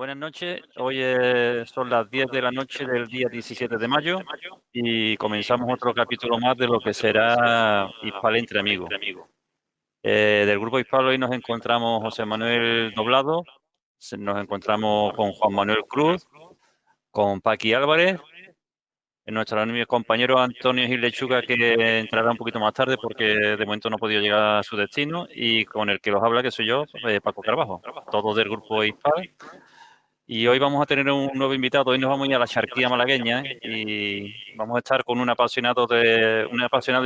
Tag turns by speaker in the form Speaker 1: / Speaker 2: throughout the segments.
Speaker 1: Buenas noches, hoy son las 10 de la noche del día 17 de mayo y comenzamos otro capítulo más de lo que será Hispal entre amigos. Del grupo Hispal hoy nos encontramos José Manuel Doblado, nos encontramos con Juan Manuel Cruz, con Paqui Álvarez, nuestro compañero Antonio Gil Lechuga, que entrará un poquito más tarde porque de momento no ha podido llegar a su destino, y con el que los habla, que soy yo, Paco Carbajo, todos del grupo Hispal. Y hoy vamos a tener un nuevo invitado. Hoy nos vamos a ir a la charquía malagueña y vamos a estar con un apasionado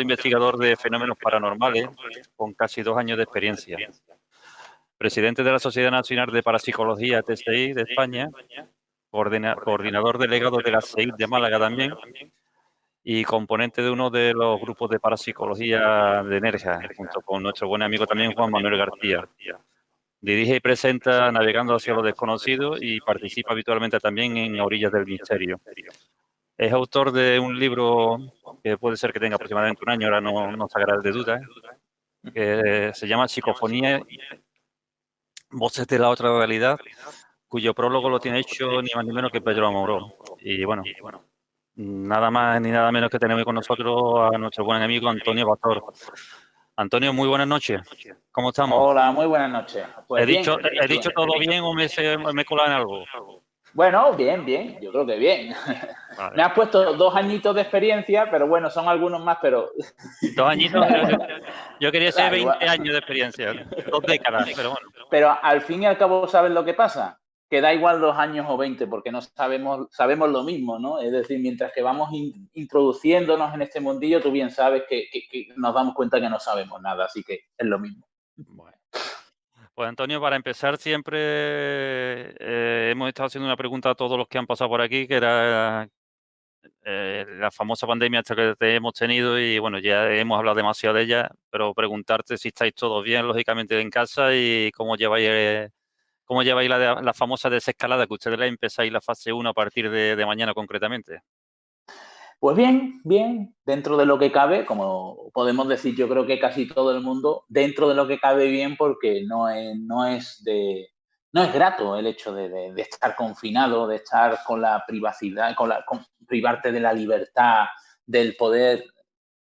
Speaker 1: investigador de fenómenos paranormales con casi 2 años de experiencia. Presidente de la Sociedad Nacional de Parapsicología, TSI, de España, coordinador delegado de la CEIP de Málaga también, y componente de uno de los grupos de parapsicología de Nerja, junto con nuestro buen amigo también Juan Manuel García. Dirige y presenta Navegando hacia lo desconocido y participa habitualmente también en A Orillas del Misterio. Es autor de un libro que puede ser que tenga aproximadamente un año, ahora no sacará de duda, que se llama Psicofonía, Voces de la otra realidad, cuyo prólogo lo tiene hecho ni más ni menos que Pedro Amoró. Y bueno, nada más ni nada menos que tenemos con nosotros a nuestro buen amigo Antonio Pastor. Antonio, muy buenas noches. ¿Cómo estamos?
Speaker 2: Hola, muy buenas noches. Pues bien.
Speaker 1: ¿He dicho todo bien o me he colado en algo?
Speaker 2: Bueno, bien, yo creo que bien.
Speaker 1: Vale.
Speaker 2: Me has puesto 2 añitos de experiencia, pero bueno, son algunos más, pero...
Speaker 1: 2 añitos, yo quería decir
Speaker 2: Da
Speaker 1: 20
Speaker 2: igual.
Speaker 1: años de experiencia, 2 décadas, pero bueno.
Speaker 2: Pero al fin y al cabo, ¿sabes lo que pasa? Que da igual 2 años o 20, porque no sabemos lo mismo, ¿no? Es decir, mientras que vamos introduciéndonos en este mundillo, tú bien sabes que nos damos cuenta que no sabemos nada, así que es lo mismo.
Speaker 1: Bueno. Pues Antonio, para empezar siempre hemos estado haciendo una pregunta a todos los que han pasado por aquí, que era la famosa pandemia hasta que hemos tenido, y bueno, ya hemos hablado demasiado de ella, pero preguntarte si estáis todos bien, lógicamente, en casa, y cómo lleváis la famosa desescalada, que ustedes la empezáis la fase 1 a partir de mañana concretamente.
Speaker 2: Pues bien, dentro de lo que cabe, como podemos decir, yo creo que casi todo el mundo, dentro de lo que cabe bien, porque no es grato el hecho de estar confinado, de estar con la privacidad, con privarte de la libertad, del poder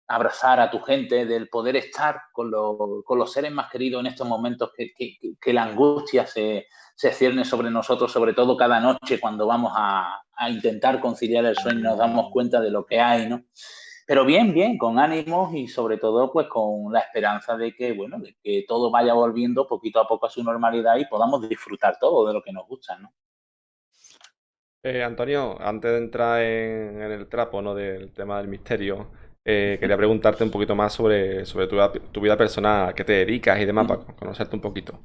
Speaker 2: abrazar a tu gente, del poder estar con los seres más queridos en estos momentos que la angustia se cierne sobre nosotros, sobre todo cada noche cuando vamos a intentar conciliar el sueño y nos damos cuenta de lo que hay, ¿no? Pero bien, con ánimos y sobre todo pues con la esperanza de que, bueno, de que todo vaya volviendo poquito a poco a su normalidad y podamos disfrutar todo de lo que nos gusta, ¿no?
Speaker 3: Antonio, antes de entrar en el trapo, ¿no? Del tema del misterio, quería preguntarte un poquito más sobre tu vida personal, a qué te dedicas y demás, para conocerte un poquito.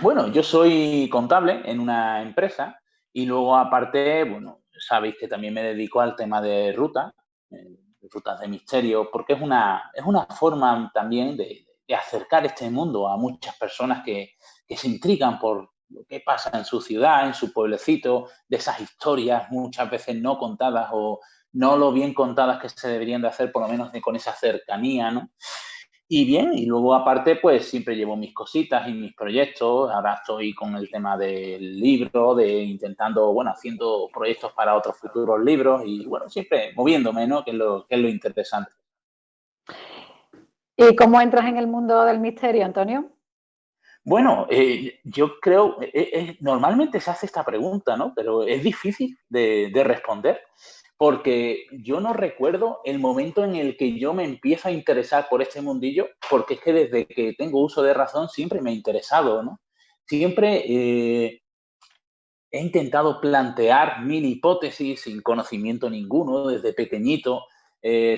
Speaker 2: Bueno, yo soy contable en una empresa y luego aparte, bueno, sabéis que también me dedico al tema de rutas de misterio, porque es una forma también de acercar este mundo a muchas personas que se intrigan por lo que pasa en su ciudad, en su pueblecito, de esas historias muchas veces no contadas o no lo bien contadas que se deberían de hacer, por lo menos con esa cercanía, ¿no? Y bien, y luego aparte, pues siempre llevo mis cositas y mis proyectos. Ahora estoy con el tema del libro, de intentando, bueno, haciendo proyectos para otros futuros libros y, bueno, siempre moviéndome, ¿no? Que es lo interesante.
Speaker 4: ¿Y cómo entras en el mundo del misterio, Antonio?
Speaker 2: Bueno, yo creo, normalmente se hace esta pregunta, ¿no? Pero es difícil de responder, porque yo no recuerdo el momento en el que yo me empiezo a interesar por este mundillo, porque es que desde que tengo uso de razón siempre me ha interesado, ¿no? Siempre he intentado plantear mil hipótesis sin conocimiento ninguno desde pequeñito.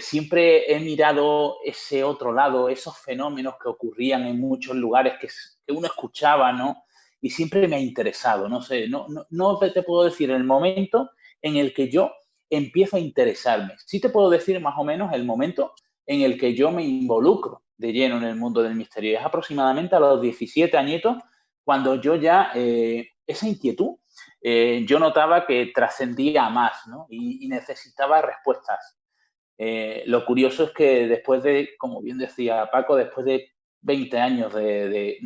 Speaker 2: Siempre he mirado ese otro lado, esos fenómenos que ocurrían en muchos lugares que uno escuchaba, ¿no? Y siempre me ha interesado, no sé, no te puedo decir el momento en el que yo empiezo a interesarme. Sí te puedo decir más o menos el momento en el que yo me involucro de lleno en el mundo del misterio. Es aproximadamente a los 17 añitos, cuando yo ya, esa inquietud, yo notaba que trascendía a más, ¿no? Y necesitaba respuestas. Lo curioso es que después de, como bien decía Paco, después de 20 años de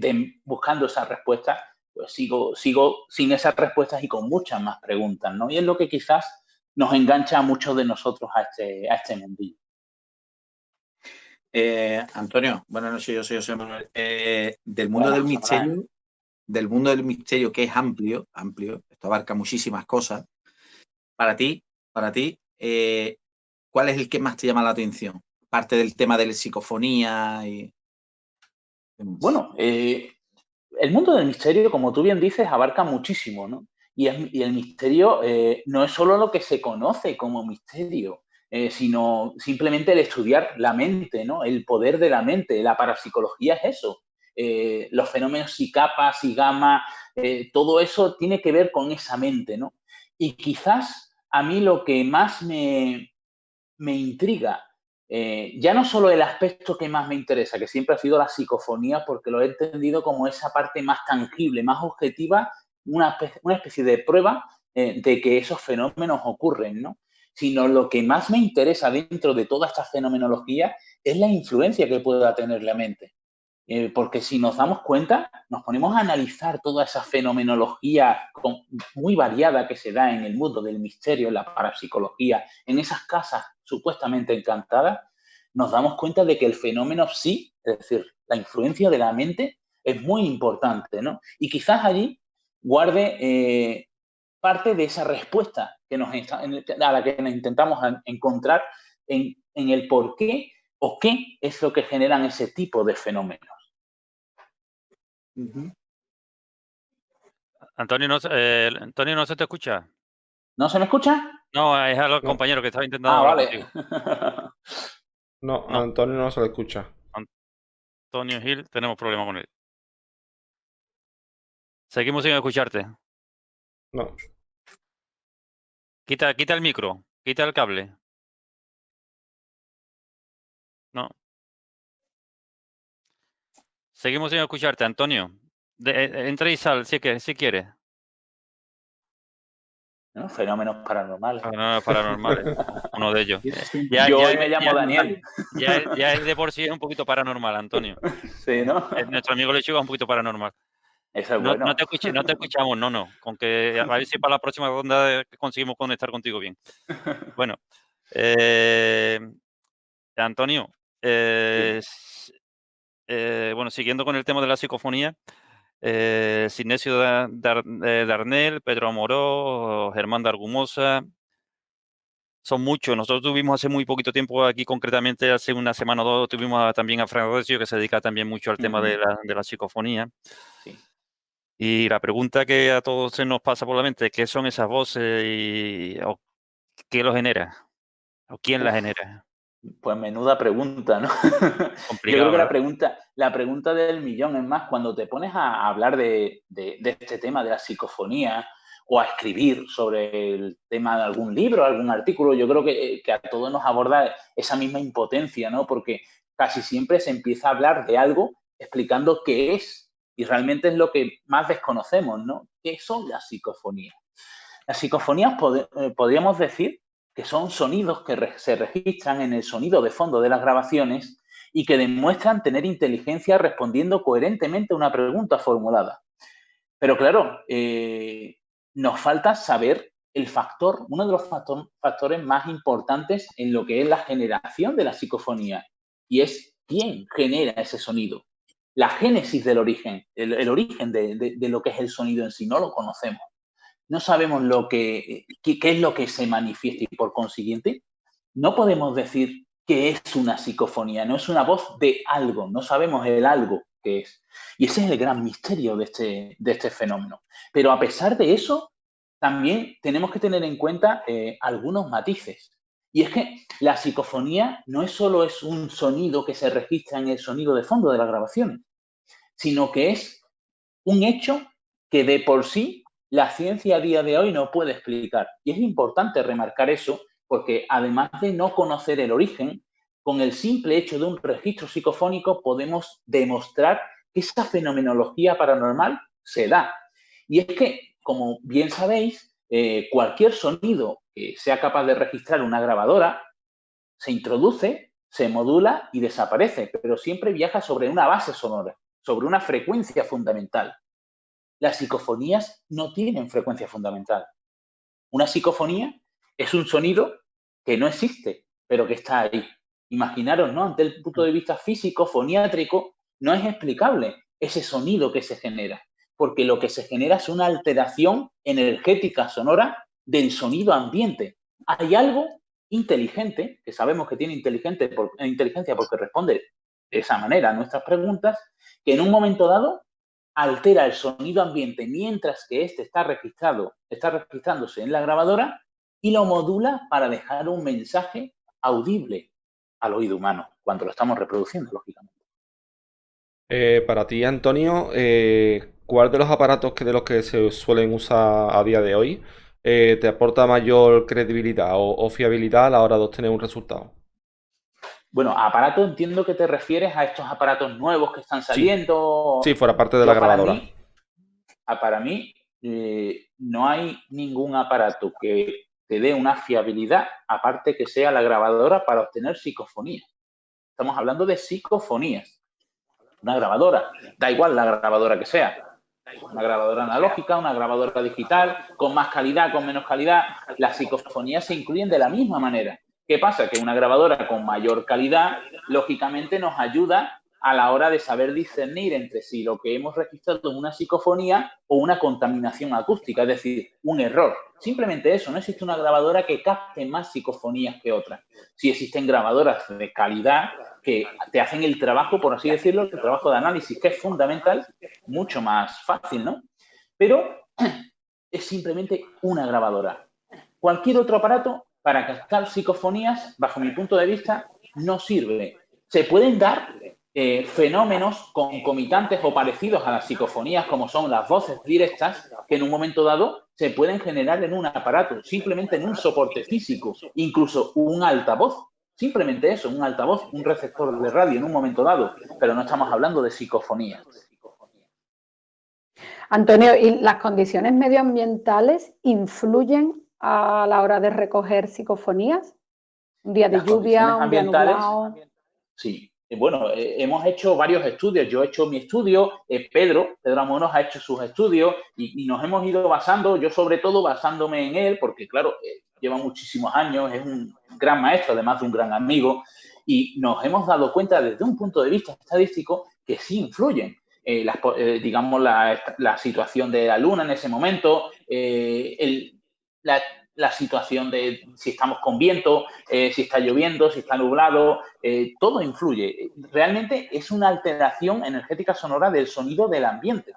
Speaker 2: buscando esa respuesta, pues sigo sin esas respuestas y con muchas más preguntas, ¿no? Y es lo que quizás nos engancha a muchos de nosotros a este mundillo.
Speaker 5: Antonio, buenas noches, yo soy José Manuel. Del mundo
Speaker 2: Buenas,
Speaker 5: del
Speaker 2: José
Speaker 5: misterio,
Speaker 2: Manuel.
Speaker 5: del mundo del misterio, que es amplio, esto abarca muchísimas cosas. Para ti, ¿cuál es el que más te llama la atención? Parte del tema de la psicofonía y...
Speaker 2: Bueno, el mundo del misterio, como tú bien dices, abarca muchísimo, ¿no? Y el misterio no es solo lo que se conoce como misterio, sino simplemente el estudiar la mente, ¿no? El poder de la mente. La parapsicología es eso. Los fenómenos si kappa, si gamma, todo eso tiene que ver con esa mente, ¿no? Y quizás a mí lo que más me intriga, ya no solo el aspecto que más me interesa, que siempre ha sido la psicofonía, porque lo he entendido como esa parte más tangible, más objetiva, una especie de prueba de que esos fenómenos ocurren, ¿no? Sino lo que más me interesa dentro de toda esta fenomenología es la influencia que pueda tener la mente. Porque si nos damos cuenta, nos ponemos a analizar toda esa fenomenología muy variada que se da en el mundo del misterio, en la parapsicología, en esas casas supuestamente encantadas, nos damos cuenta de que el fenómeno sí, es decir, la influencia de la mente es muy importante, ¿no? Y quizás allí guarde parte de esa respuesta a la que nos intentamos encontrar en el por qué o qué es lo que generan ese tipo de fenómenos.
Speaker 1: Antonio, Antonio, ¿no se te escucha?
Speaker 2: ¿No se me escucha?
Speaker 1: No, es a los
Speaker 3: No.
Speaker 1: compañeros que estaba intentando
Speaker 2: Ah,
Speaker 1: hablar
Speaker 2: vale.
Speaker 1: contigo.
Speaker 3: No,
Speaker 1: No.
Speaker 3: a Antonio no se le escucha.
Speaker 1: Antonio Gil, tenemos problema con él. Seguimos sin escucharte.
Speaker 3: No.
Speaker 1: Quita el micro, quita el cable. No. Seguimos sin escucharte, Antonio. Entra y sal, si quieres.
Speaker 2: ¿No? Fenómenos paranormales.
Speaker 1: Paranormales, uno de ellos.
Speaker 2: Yo hoy me llamo Daniel.
Speaker 1: Ya es de por sí es un poquito paranormal, Antonio.
Speaker 2: Sí, ¿no?
Speaker 1: Nuestro amigo Lechuga es un poquito paranormal.
Speaker 2: Eso es
Speaker 1: No
Speaker 2: bueno.
Speaker 1: te escuchamos, no. Con que a ver si para la próxima ronda conseguimos conectar contigo bien. Bueno, Antonio, bueno, siguiendo con el tema de la psicofonía, Sinesio Darnell, Pedro Amoró, Germán de Argumosa, son muchos. Nosotros tuvimos hace muy poquito tiempo aquí, concretamente hace una semana o dos, tuvimos también a Fran Recio, que se dedica también mucho al tema de la psicofonía.
Speaker 2: Sí.
Speaker 1: Y la pregunta que a todos se nos pasa por la mente, ¿qué son esas voces o qué lo genera? ¿O quién las genera?
Speaker 2: Pues menuda pregunta, ¿no? Yo creo
Speaker 1: Complicado,
Speaker 2: que
Speaker 1: ¿verdad?
Speaker 2: la pregunta del millón es más cuando te pones a hablar de este tema de la psicofonía o a escribir sobre el tema de algún libro, algún artículo, yo creo que a todos nos aborda esa misma impotencia, ¿no? Porque casi siempre se empieza a hablar de algo explicando qué es y realmente es lo que más desconocemos, ¿no? ¿Qué son las psicofonías? Las psicofonías podríamos decir que son sonidos que se registran en el sonido de fondo de las grabaciones y que demuestran tener inteligencia respondiendo coherentemente a una pregunta formulada. Pero claro, nos falta saber uno de los factores más importantes en lo que es la generación de la psicofonía, y es quién genera ese sonido. La génesis del origen, el origen de lo que es el sonido en sí, no lo conocemos. No sabemos qué es lo que se manifiesta y por consiguiente no podemos decir que es una psicofonía, no es una voz de algo, no sabemos el algo que es. Y ese es el gran misterio de este fenómeno. Pero a pesar de eso, también tenemos que tener en cuenta algunos matices. Y es que la psicofonía no solo es un sonido que se registra en el sonido de fondo de la grabación, sino que es un hecho que de por sí la ciencia a día de hoy no puede explicar. Y es importante remarcar eso porque además de no conocer el origen, con el simple hecho de un registro psicofónico podemos demostrar que esa fenomenología paranormal se da. Y es que, como bien sabéis, cualquier sonido que sea capaz de registrar una grabadora se introduce, se modula y desaparece, pero siempre viaja sobre una base sonora, sobre una frecuencia fundamental. las psicofonías no tienen frecuencia fundamental. Una psicofonía es un sonido que no existe, pero que está ahí. Imaginaros, ¿no? Ante el punto de vista físico, foniátrico, no es explicable ese sonido que se genera, porque lo que se genera es una alteración energética sonora del sonido ambiente. Hay algo inteligente, que sabemos que tiene inteligencia porque responde de esa manera a nuestras preguntas, que en un momento dado altera el sonido ambiente mientras que este está registrándose en la grabadora y lo modula para dejar un mensaje audible al oído humano cuando lo estamos reproduciendo, lógicamente.
Speaker 3: Para ti, Antonio, ¿cuál de los aparatos de los que se suelen usar a día de hoy te aporta mayor credibilidad o fiabilidad a la hora de obtener un resultado?
Speaker 2: Bueno, aparato entiendo que te refieres a estos aparatos nuevos que están saliendo.
Speaker 3: Sí, fuera parte de la grabadora.
Speaker 2: Para mí no hay ningún aparato que te dé una fiabilidad, aparte que sea la grabadora para obtener psicofonía. Estamos hablando de psicofonías. Una grabadora, da igual la grabadora que sea. Una grabadora analógica, una grabadora digital, con más calidad, con menos calidad. Las psicofonías se incluyen de la misma manera. ¿Qué pasa? Que una grabadora con mayor calidad, lógicamente, nos ayuda a la hora de saber discernir entre si lo que hemos registrado es una psicofonía o una contaminación acústica, es decir, un error. Simplemente eso, no existe una grabadora que capte más psicofonías que otra. Sí existen grabadoras de calidad que te hacen el trabajo, por así decirlo, el trabajo de análisis, que es fundamental, mucho más fácil, ¿no? Pero es simplemente una grabadora. Cualquier otro aparato para captar psicofonías, bajo mi punto de vista, no sirve. Se pueden dar fenómenos concomitantes o parecidos a las psicofonías, como son las voces directas, que en un momento dado se pueden generar en un aparato, simplemente en un soporte físico, incluso un altavoz. Simplemente eso, un altavoz, un receptor de radio en un momento dado, pero no estamos hablando de psicofonías.
Speaker 4: Antonio, ¿y las condiciones medioambientales influyen a la hora de recoger psicofonías? ¿Un día de lluvia, un día nublado?
Speaker 2: Sí. Bueno, hemos hecho varios estudios. Yo he hecho mi estudio, Pedro Amonos ha hecho sus estudios y nos hemos ido basando, yo sobre todo basándome en él, porque claro, lleva muchísimos años, es un gran maestro, además de un gran amigo, y nos hemos dado cuenta desde un punto de vista estadístico que sí influyen. Digamos, la situación de la luna en ese momento, la situación de si estamos con viento, si está lloviendo, si está nublado, todo influye. Realmente es una alteración energética sonora del sonido del ambiente.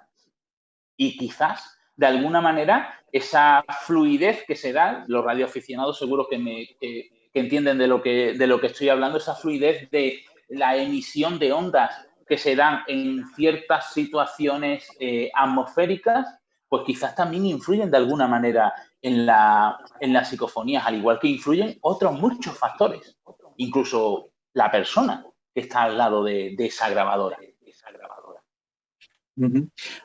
Speaker 2: Y quizás, de alguna manera, esa fluidez que se da, los radioaficionados seguro que entienden de lo que estoy hablando, esa fluidez de la emisión de ondas que se dan en ciertas situaciones atmosféricas, pues quizás también influyen de alguna manera en las psicofonías, al igual que influyen otros muchos factores, incluso la persona que está al lado de esa grabadora.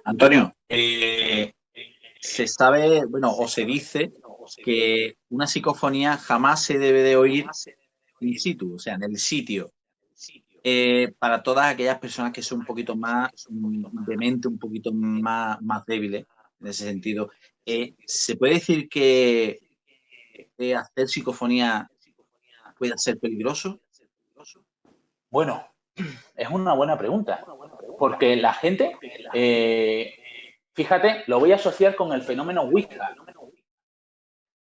Speaker 5: Antonio, se sabe, bueno, o se dice que una psicofonía jamás se debe de oír in situ, o sea, en el sitio. Para todas aquellas personas que son un poquito más de mente, un poquito más débiles en ese sentido, ¿se puede decir que hacer psicofonía puede ser peligroso?
Speaker 2: Bueno, es una buena pregunta, porque la gente, fíjate, lo voy a asociar con el fenómeno Ouija.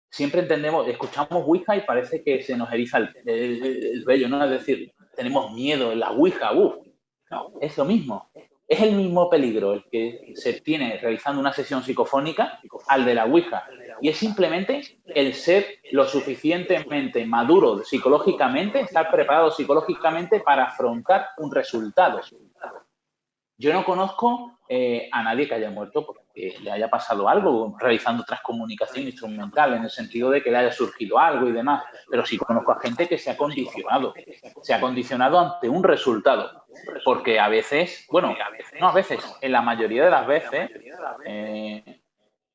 Speaker 2: Siempre escuchamos Ouija y parece que se nos eriza el vello, ¿no? Es decir, tenemos miedo en la Ouija, no, es lo mismo. Es el mismo peligro el que se tiene realizando una sesión psicofónica al de la Ouija. Y es simplemente el ser lo suficientemente maduro psicológicamente, estar preparado psicológicamente para afrontar un resultado. Yo no conozco a nadie que haya muerto porque le haya pasado algo realizando transcomunicación instrumental, en el sentido de que le haya surgido algo y demás, pero sí conozco a gente que se ha condicionado ante un resultado, porque a veces, bueno, no a veces, en la mayoría de las veces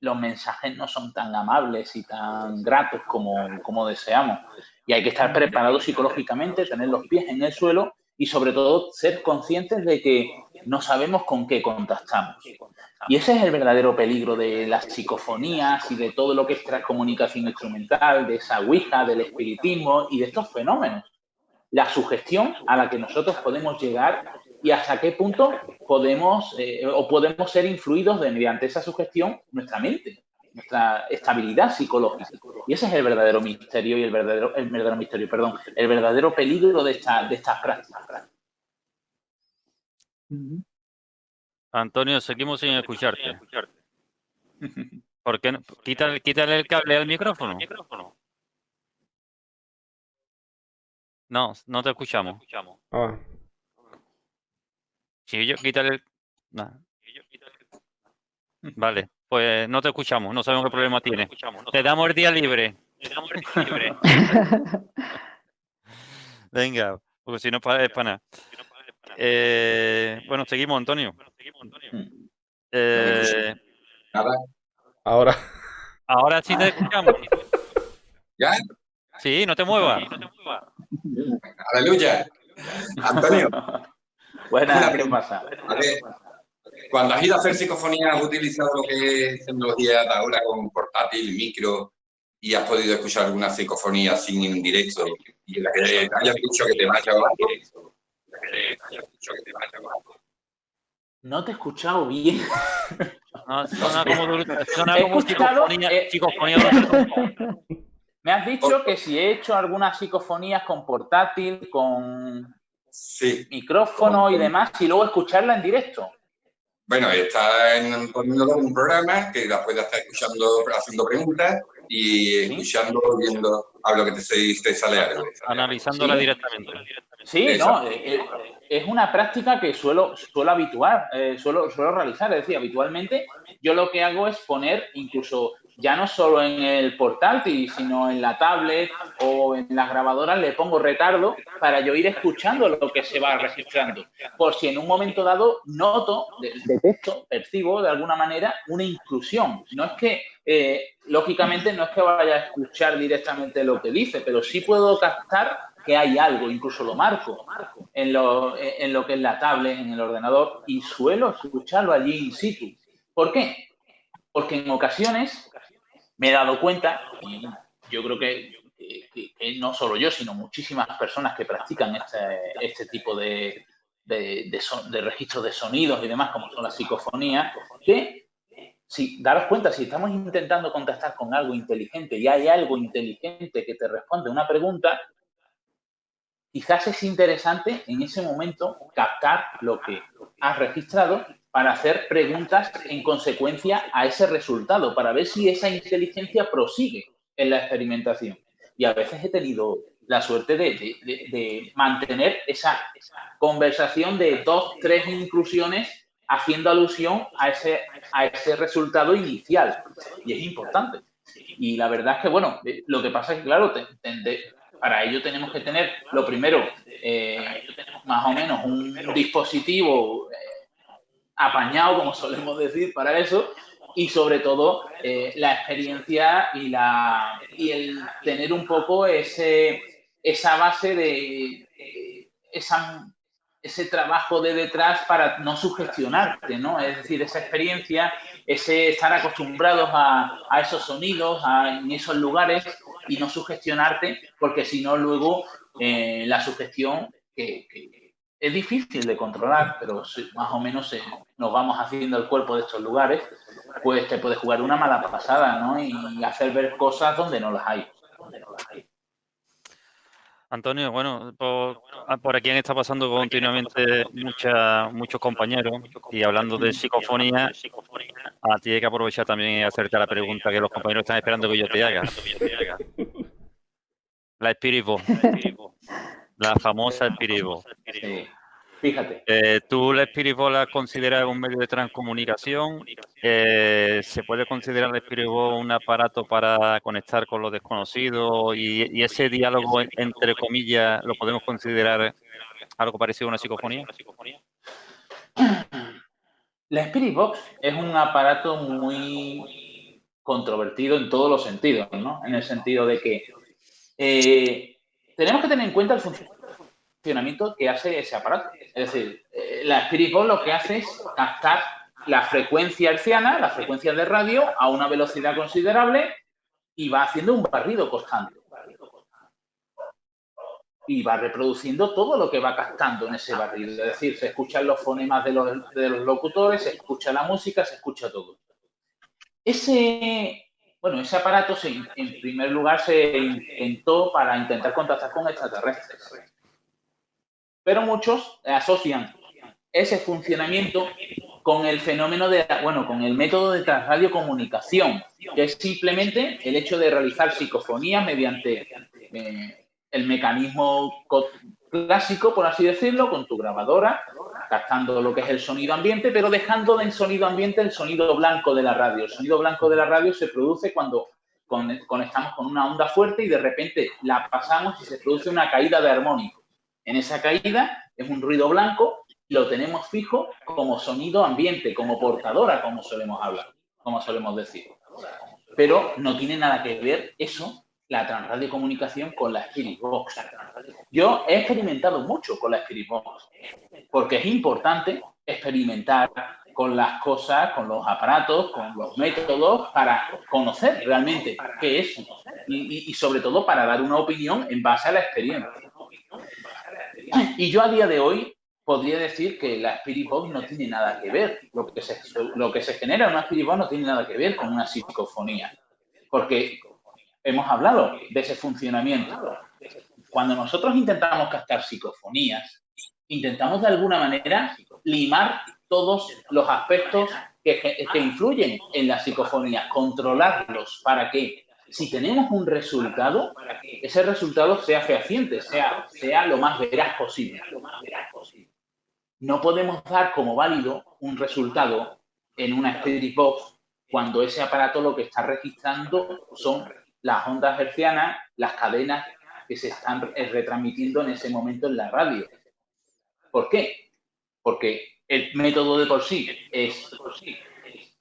Speaker 2: los mensajes no son tan amables y tan gratos como deseamos, y hay que estar preparados psicológicamente, tener los pies en el suelo y sobre todo ser conscientes de que no sabemos con qué contactamos. Y ese es el verdadero peligro de las psicofonías y de todo lo que es transcomunicación instrumental, de esa ouija, del espiritismo y de estos fenómenos. La sugestión a la que nosotros podemos llegar y hasta qué punto podemos ser influidos mediante esa sugestión nuestra mente, nuestra estabilidad psicológica. Y ese es el verdadero misterio y el verdadero peligro de estas prácticas.
Speaker 1: Antonio, seguimos sin escucharte. ¿Por qué no? Quítale el cable al micrófono. No, no te escuchamos.
Speaker 3: Ah,
Speaker 1: Si yo quítale el... Nah. Vale, pues no te escuchamos, no sabemos qué problema tiene. Te damos el día libre. Venga, porque si no es para nada. Bueno, seguimos, Antonio.
Speaker 3: ahora.
Speaker 1: Ahora sí te escuchamos.
Speaker 6: ¿Ya?
Speaker 1: Sí, no te muevas.
Speaker 6: Aleluya. Antonio,
Speaker 2: Buenas, ¿qué pasa?
Speaker 6: a ver, cuando has ido a hacer psicofonía, ¿has utilizado lo que es tecnología de ahora con portátil, micro, y has podido escuchar alguna psicofonía sin en directo y en la que hayas dicho que te vaya abajo?
Speaker 2: No te he escuchado bien.
Speaker 1: No, suena como
Speaker 2: He escuchado,
Speaker 1: psicofonía.
Speaker 2: Me has dicho que si he hecho algunas psicofonías con portátil, con micrófono y demás, y luego escucharla en directo.
Speaker 6: Bueno, está poniendo un programa que la puedes estar escuchando, haciendo preguntas y escuchando, viendo a lo que te sale algo.
Speaker 1: Analizándola directamente.
Speaker 2: Sí, no, es una práctica que suelo realizar. Es decir, habitualmente yo lo que hago es poner incluso ya no solo en el portátil, sino en la tablet o en las grabadoras le pongo retardo para yo ir escuchando lo que se va registrando. Por si en un momento dado noto, detecto, percibo de alguna manera una intrusión. No es que, lógicamente, no es que vaya a escuchar directamente lo que dice, pero sí puedo captar que hay algo, incluso lo marco en lo que es la tablet, en el ordenador, y suelo escucharlo allí in situ. ¿Por qué? Porque en ocasiones me he dado cuenta, y yo creo que no solo yo, sino muchísimas personas que practican este tipo de registros de sonidos y demás, como son las psicofonías, que daros cuenta, si estamos intentando contactar con algo inteligente y hay algo inteligente que te responde una pregunta, quizás es interesante en ese momento captar lo que has registrado para hacer preguntas en consecuencia a ese resultado, para ver si esa inteligencia prosigue en la experimentación. Y a veces he tenido la suerte de mantener esa conversación de 2, 3 inclusiones haciendo alusión a ese resultado inicial. Y es importante. Y la verdad es que, bueno, lo que pasa es que, claro, para ello tenemos que tener, lo primero, más o menos un dispositivo apañado, como solemos decir, para eso, y sobre todo la experiencia y el tener un poco esa base de ese trabajo de detrás para no sugestionarte, ¿no? Es decir, esa experiencia, ese estar acostumbrados a esos sonidos, en esos lugares y no sugestionarte, porque si no luego la sugestión que es difícil de controlar, pero más o menos nos vamos haciendo el cuerpo de estos lugares, pues te puede jugar una mala pasada, ¿no? Y hacer ver cosas donde no las hay.
Speaker 1: Antonio, bueno, por aquí han estado pasando continuamente muchos compañeros y hablando de psicofonía, a ti hay que aprovechar también y hacerte la pregunta que los compañeros están esperando que yo te haga. La Spirit Box, la famosa Spirit Box.
Speaker 2: Sí. Fíjate.
Speaker 1: ¿Tú la Spirit Box la consideras un medio de transcomunicación? ¿Se puede considerar la Spirit Box un aparato para conectar con lo desconocido? Y ese diálogo, entre comillas, ¿lo podemos considerar algo parecido a una psicofonía?
Speaker 2: La Spirit Box es un aparato muy controvertido en todos los sentidos, ¿no? En el sentido de que tenemos que tener en cuenta el funcionamiento que hace ese aparato. Es decir, la Spirit Box lo que hace es captar la frecuencia hertziana, la frecuencia de radio, a una velocidad considerable y va haciendo un barrido constante. Y va reproduciendo todo lo que va captando en ese barrido. Es decir, se escuchan los fonemas de los locutores, se escucha la música, se escucha todo. Ese aparato, en primer lugar, se inventó para intentar contactar con extraterrestres. Pero muchos asocian ese funcionamiento con el fenómeno con el método de transradiocomunicación, que es simplemente el hecho de realizar psicofonías mediante el mecanismo clásico, por así decirlo, con tu grabadora, captando lo que es el sonido ambiente, pero dejando en sonido ambiente el sonido blanco de la radio. El sonido blanco de la radio se produce cuando conectamos con una onda fuerte y de repente la pasamos y se produce una caída de armónicos. En esa caída es un ruido blanco, lo tenemos fijo como sonido ambiente, como portadora, como solemos hablar, como solemos decir. Pero no tiene nada que ver eso, la transradiocomunicación, con la Spirit Box. Yo he experimentado mucho con la Spirit Box, porque es importante experimentar con las cosas, con los aparatos, con los métodos, para conocer realmente qué es y sobre todo para dar una opinión en base a la experiencia. Y yo a día de hoy podría decir que la Spirit Box no tiene nada que ver. Lo que se genera en una Spirit Box no tiene nada que ver con una psicofonía. Porque hemos hablado de ese funcionamiento. Cuando nosotros intentamos captar psicofonías, intentamos de alguna manera limar todos los aspectos que influyen en la psicofonía, controlarlos para que, si tenemos un resultado, ese resultado sea fehaciente, sea lo más veraz posible. No podemos dar como válido un resultado en una Spirit Box cuando ese aparato lo que está registrando son las ondas hertzianas, las cadenas que se están retransmitiendo en ese momento en la radio. ¿Por qué? Porque el método de por sí es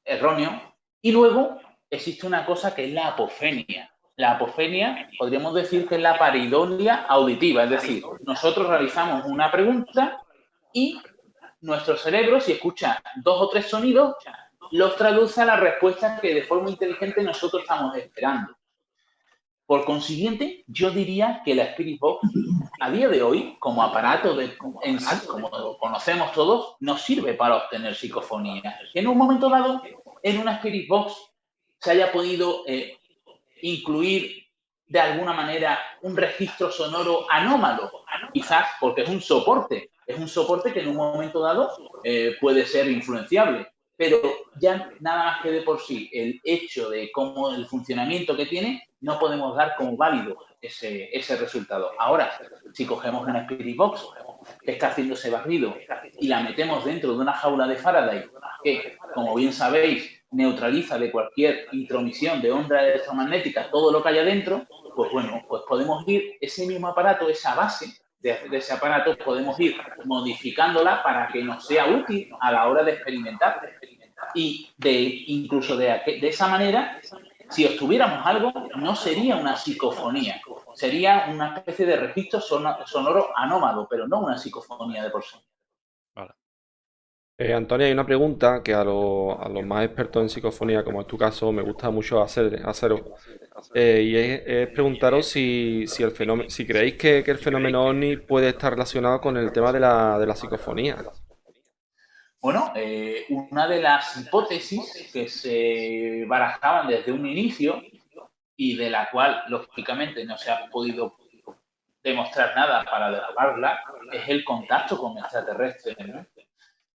Speaker 2: erróneo y luego existe una cosa que es la apofenia. La apofenia podríamos decir que es la pareidolia auditiva, es decir, nosotros realizamos una pregunta y nuestro cerebro, si escucha 2 o 3 sonidos, los traduce a la respuesta que de forma inteligente nosotros estamos esperando. Por consiguiente, yo diría que la Spirit Box, a día de hoy, como aparato en sí, como lo conocemos todos, nos sirve para obtener psicofonías. En un momento dado, en una Spirit Box se haya podido incluir de alguna manera un registro sonoro anómalo, quizás porque es un soporte que en un momento dado puede ser influenciable. Pero ya nada más que de por sí, el hecho de cómo el funcionamiento que tiene, no podemos dar como válido ese resultado. Ahora, si cogemos una Spirit Box que está haciendo ese barrido y la metemos dentro de una jaula de Faraday, que, como bien sabéis, neutraliza de cualquier intromisión de ondas electromagnéticas todo lo que haya dentro, pues bueno, pues podemos ir ese mismo aparato, esa base de ese aparato, podemos ir modificándola para que nos sea útil a la hora de experimentar. Y incluso de esa manera, si obtuviéramos algo, no sería una psicofonía, sería una especie de registro sonoro anómalo, pero no una psicofonía de por sí.
Speaker 3: Vale. Antonio, hay una pregunta que a los más expertos en psicofonía, como es tu caso, me gusta mucho haceros. Y es preguntaros si creéis que el fenómeno OVNI puede estar relacionado con el tema de la psicofonía.
Speaker 2: Bueno, una de las hipótesis que se barajaban desde un inicio y de la cual, lógicamente, no se ha podido demostrar nada para derrogarla, es el contacto con extraterrestres, ¿no?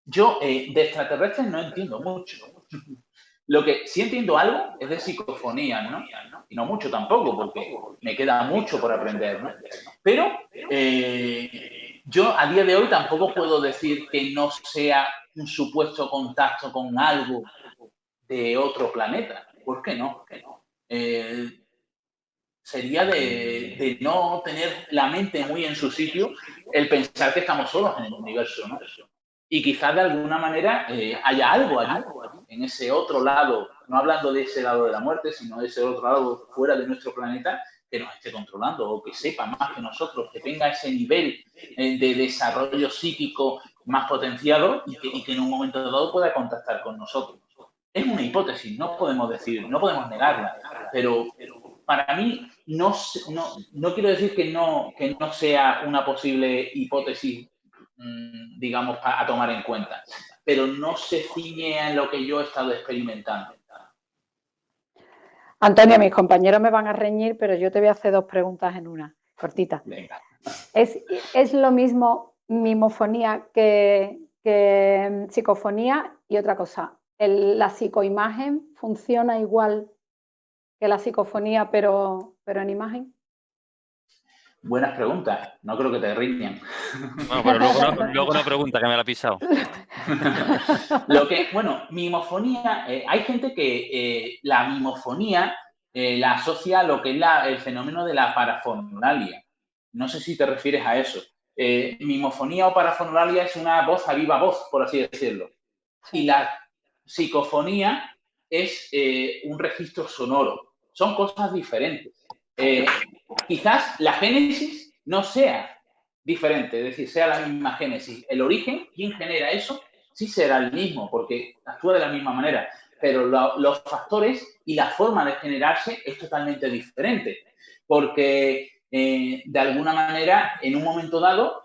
Speaker 2: Yo de extraterrestres no entiendo mucho. Lo que sí entiendo algo es de psicofonía, ¿no? Y no mucho tampoco, porque me queda mucho por aprender, ¿no? Pero yo a día de hoy tampoco puedo decir que no sea un supuesto contacto con algo de otro planeta. ¿Por qué no? Sería de no tener la mente muy en su sitio el pensar que estamos solos en el universo, ¿no? Y quizás de alguna manera haya algo allí, en ese otro lado, no hablando de ese lado de la muerte, sino de ese otro lado fuera de nuestro planeta, que nos esté controlando o que sepa más que nosotros, que tenga ese nivel de desarrollo psíquico más potenciado y que en un momento dado pueda contactar con nosotros. Es una hipótesis, no podemos decir, no podemos negarla, pero para mí no quiero decir que no sea una posible hipótesis, digamos, a tomar en cuenta, pero no se ciñe en lo que yo he estado experimentando.
Speaker 4: Antonio, mis compañeros me van a reñir, pero yo te voy a hacer 2 preguntas en una, cortita.
Speaker 2: Venga.
Speaker 4: ¿Es lo mismo mimofonía que psicofonía? Y otra cosa, ¿la psicoimagen funciona igual que la psicofonía, pero en imagen?
Speaker 2: Buenas preguntas. No creo que te riñan.
Speaker 1: Bueno, pero luego no pregunta, que me la ha pisado.
Speaker 2: Bueno, mimofonía, hay gente que la mimofonía la asocia a lo que es el fenómeno de la parafonalia. No sé si te refieres a eso. Mimofonía o parafonalia es una voz a viva voz, por así decirlo. Sí. Y la psicofonía es un registro sonoro. Son cosas diferentes. Quizás la génesis no sea diferente, es decir, sea la misma génesis. El origen, ¿quién genera eso? Sí será el mismo, porque actúa de la misma manera, pero los factores y la forma de generarse es totalmente diferente, porque de alguna manera, en un momento dado,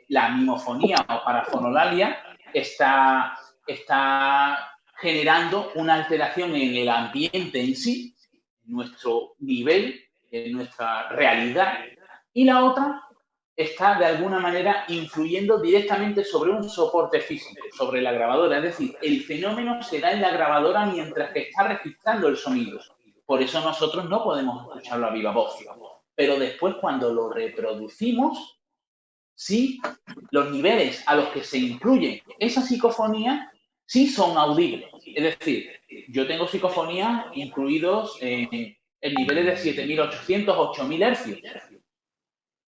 Speaker 2: la mimofonía o parafonolalia está generando una alteración en el ambiente en sí, en nuestro nivel, en nuestra realidad, y la otra está de alguna manera influyendo directamente sobre un soporte físico, sobre la grabadora. Es decir, el fenómeno se da en la grabadora mientras que está registrando el sonido. Por eso nosotros no podemos escucharlo a viva voz. Pero después, cuando lo reproducimos, sí, los niveles a los que se incluye esa psicofonía sí son audibles. Es decir, yo tengo psicofonías incluidos en niveles de 7.800, 8.000 hercios.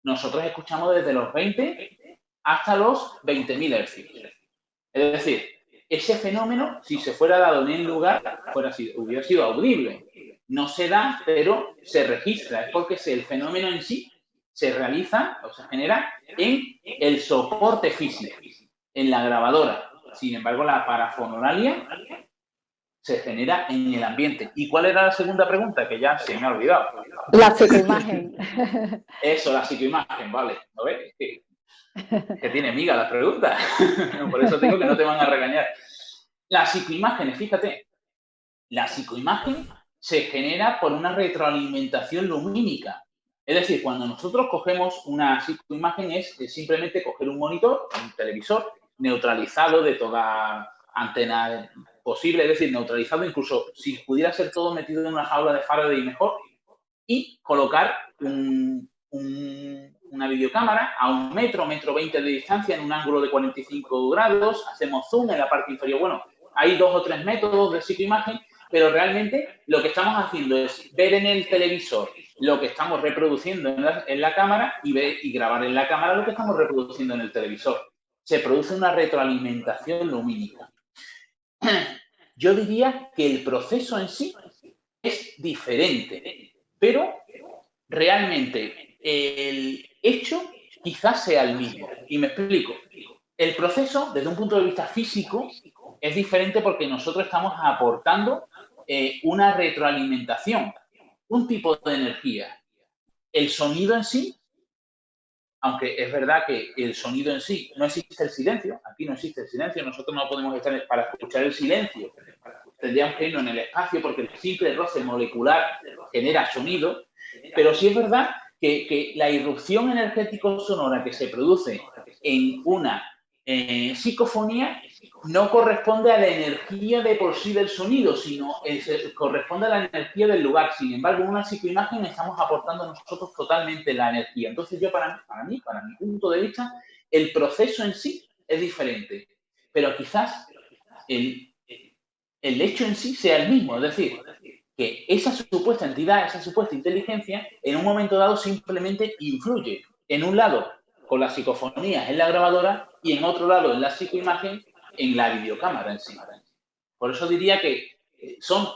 Speaker 2: Nosotros escuchamos desde los 20 hasta los 20.000 hercios. Es decir, ese fenómeno, si se fuera dado en el lugar, hubiera sido audible. No se da, pero se registra. Es porque el fenómeno en sí se realiza o se genera en el soporte físico, en la grabadora. Sin embargo, la parafonalia se genera en el ambiente. ¿Y cuál era la segunda pregunta? Que ya se me ha olvidado.
Speaker 4: La psicoimagen.
Speaker 2: Eso, la psicoimagen, vale. ¿No ves? Que tiene miga la pregunta. Por eso digo que no te van a regañar. Las psicoimágenes, fíjate, la psicoimagen se genera por una retroalimentación lumínica. Es decir, cuando nosotros cogemos una psicoimagen es simplemente coger un monitor, un televisor, neutralizado de toda antena posible, es decir, neutralizado, incluso si pudiera ser todo metido en una jaula de Faraday mejor, y colocar una videocámara a 1 metro, 1,20 m de distancia en un ángulo de 45 grados, hacemos zoom en la parte inferior. Bueno, hay 2 o 3 métodos de psicoimagen, pero realmente lo que estamos haciendo es ver en el televisor lo que estamos reproduciendo en la cámara y grabar en la cámara lo que estamos reproduciendo en el televisor. Se produce una retroalimentación lumínica. Yo diría que el proceso en sí es diferente, pero realmente el hecho quizás sea el mismo. Y me explico. El proceso, desde un punto de vista físico, es diferente porque nosotros estamos aportando una retroalimentación, un tipo de energía. El sonido en sí, aunque es verdad que el sonido en sí, no existe el silencio, aquí no existe el silencio, nosotros no podemos estar para escuchar el silencio, tendríamos que irnos en el espacio porque el simple roce molecular genera sonido, pero sí es verdad que la irrupción energético-sonora que se produce en una psicofonía no corresponde a la energía de por sí del sonido, sino corresponde a la energía del lugar. Sin embargo, en una psicoimagen estamos aportando nosotros totalmente la energía. Entonces yo, para mi punto de vista, el proceso en sí es diferente, pero quizás el hecho en sí sea el mismo, es decir, que esa supuesta entidad, esa supuesta inteligencia, en un momento dado simplemente influye en un lado con las psicofonías en la grabadora y en otro lado en la psicoimagen en la videocámara en sí. Por eso diría que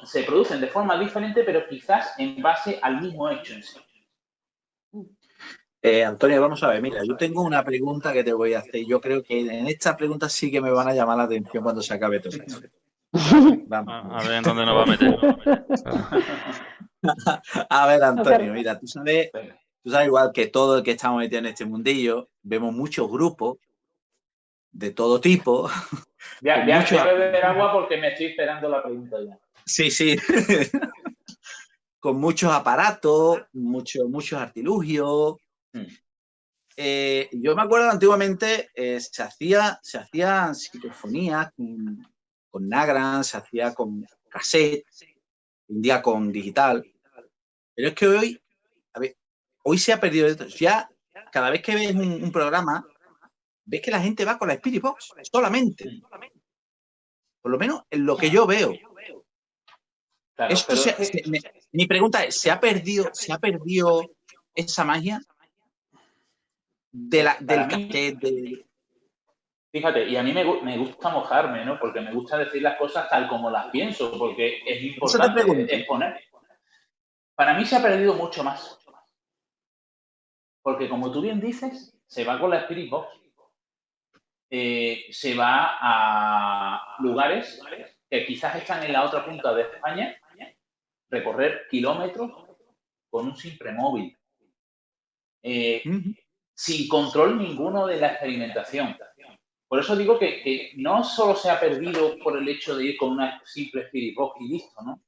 Speaker 2: se producen de forma diferente, pero quizás en base al mismo hecho en sí.
Speaker 5: Antonio, vamos a ver, mira, yo tengo una pregunta que te voy a hacer. Yo creo que en esta pregunta sí que me van a llamar la atención cuando se acabe todo esto. Vamos.
Speaker 1: A ver en dónde nos va a meter.
Speaker 5: A ver, Antonio, mira, tú sabes igual que todo el que estamos metidos en este mundillo, vemos muchos grupos de todo tipo.
Speaker 2: Voy a beber agua porque me estoy esperando la pregunta ya.
Speaker 5: Sí, sí. Con muchos aparatos, muchos artilugios. Yo me acuerdo antiguamente se hacían psicofonías con Nagrand, se hacía con cassette, un día con digital. Pero es que hoy se ha perdido esto. Ya cada vez que ves un programa, ves que la gente va con la Spirit Box solamente. Por lo menos en lo que yo veo. Claro, mi pregunta es, ¿se ha perdido esa magia del cassette?
Speaker 2: Fíjate, y a mí me gusta mojarme, ¿no? Porque me gusta decir las cosas tal como las pienso, porque es importante exponer. Para mí se ha perdido mucho más. Porque como tú bien dices, se va con la Spirit Box. Se va a lugares que quizás están en la otra punta de España, recorrer kilómetros con un simple móvil. Sin control ninguno de la experimentación. Por eso digo que no solo se ha perdido por el hecho de ir con una simple Spirit Box y listo, ¿no?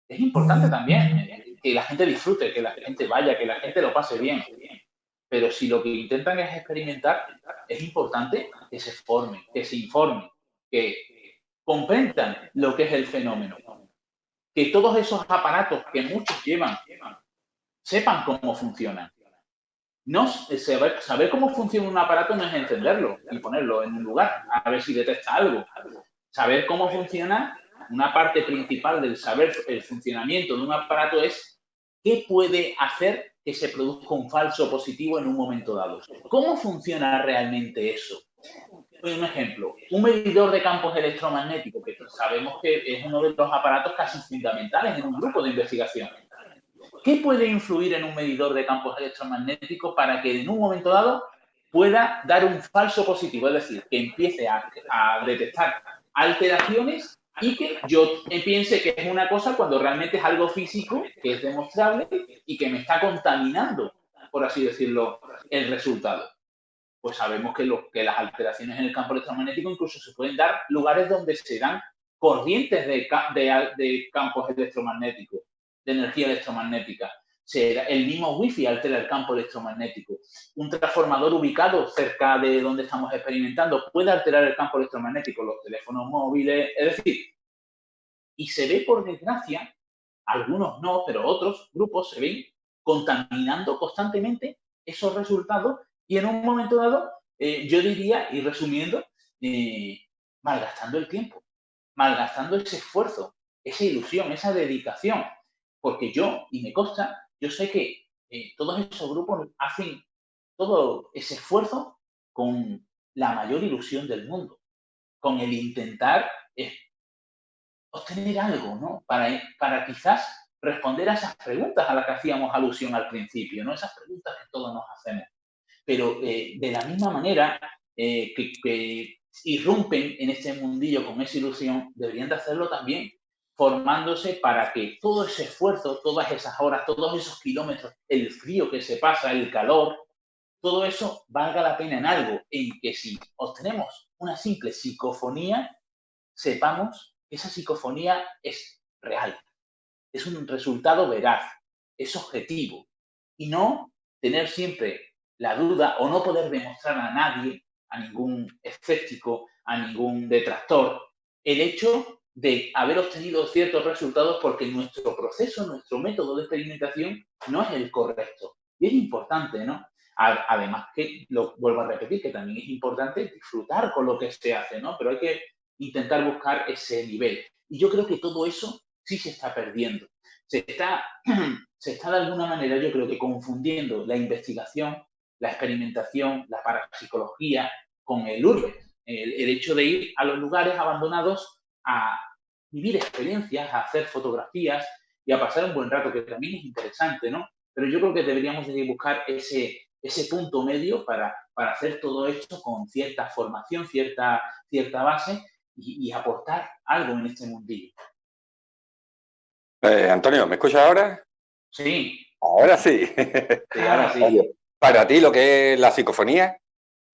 Speaker 2: Es importante también que la gente disfrute, que la gente vaya, que la gente lo pase bien. Pero si lo que intentan es experimentar, es importante que se formen, que se informen, que comprendan lo que es el fenómeno. Que todos esos aparatos que muchos llevan sepan cómo funcionan. No, saber cómo funciona un aparato no es encenderlo y ponerlo en un lugar a ver si detecta algo. Saber cómo funciona, una parte principal del saber el funcionamiento de un aparato es qué puede hacer que se produzca un falso positivo en un momento dado. ¿Cómo funciona realmente eso? Un ejemplo, un medidor de campos electromagnéticos, que sabemos que es uno de los aparatos casi fundamentales en un grupo de investigación. ¿Qué puede influir en un medidor de campos electromagnéticos para que en un momento dado pueda dar un falso positivo? Es decir, que empiece a detectar alteraciones y que yo piense que es una cosa cuando realmente es algo físico, que es demostrable y que me está contaminando, por así decirlo, el resultado. Pues sabemos que las alteraciones en el campo electromagnético incluso se pueden dar lugares donde se dan corrientes de campos electromagnéticos, de energía electromagnética. El mismo wifi altera el campo electromagnético. Un transformador ubicado cerca de donde estamos experimentando puede alterar el campo electromagnético, los teléfonos móviles, es decir, y se ve, por desgracia, algunos no, pero otros grupos se ven contaminando constantemente esos resultados y en un momento dado, yo diría, y resumiendo, malgastando el tiempo, malgastando ese esfuerzo, esa ilusión, esa dedicación. Porque y me consta, yo sé que todos esos grupos hacen todo ese esfuerzo con la mayor ilusión del mundo, con el intentar obtener algo, ¿no? Para quizás responder a esas preguntas a las que hacíamos alusión al principio, ¿no? Esas preguntas que todos nos hacemos. Pero de la misma manera que irrumpen en este mundillo con esa ilusión, deberían de hacerlo también formándose para que todo ese esfuerzo, todas esas horas, todos esos kilómetros, el frío que se pasa, el calor, todo eso valga la pena en algo, en que si obtenemos una simple psicofonía, sepamos que esa psicofonía es real, es un resultado veraz, es objetivo, y no tener siempre la duda o no poder demostrar a nadie, a ningún escéptico, a ningún detractor, el hecho de haber obtenido ciertos resultados porque nuestro proceso, nuestro método de experimentación no es el correcto. Y es importante, ¿no? Además que, lo vuelvo a repetir, que también es importante disfrutar con lo que se hace, ¿no? Pero hay que intentar buscar ese nivel. Y yo creo que todo eso sí se está perdiendo. Se está de alguna manera, yo creo que confundiendo la investigación, la experimentación, la parapsicología con el urbe. El hecho de ir a los lugares abandonados a vivir experiencias, a hacer fotografías y a pasar un buen rato, que también es interesante, ¿no? Pero yo creo que deberíamos de buscar ese ese punto medio para hacer todo esto con cierta formación, cierta base y aportar algo en este mundillo.
Speaker 6: Antonio, ¿me escuchas ahora?
Speaker 2: Sí.
Speaker 6: Ahora sí.
Speaker 2: Sí, ahora sí.
Speaker 6: Oye, para ti, lo que es la psicofonía,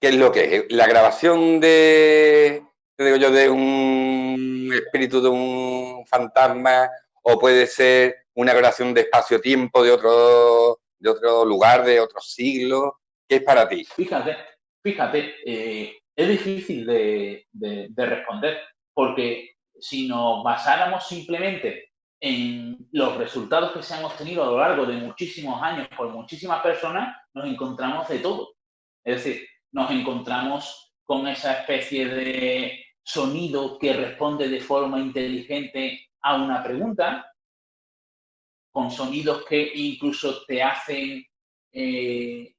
Speaker 6: ¿qué es lo que es? ¿La grabación de un espíritu, de un fantasma, o puede ser una grabación de espacio-tiempo de otro lugar, de otro siglo? ¿Qué es para ti?
Speaker 2: Fíjate, es difícil de responder, porque si nos basáramos simplemente en los resultados que se han obtenido a lo largo de muchísimos años por muchísimas personas, nos encontramos de todo. Es decir, nos encontramos con esa especie de sonido que responde de forma inteligente a una pregunta, con sonidos que incluso te hacen que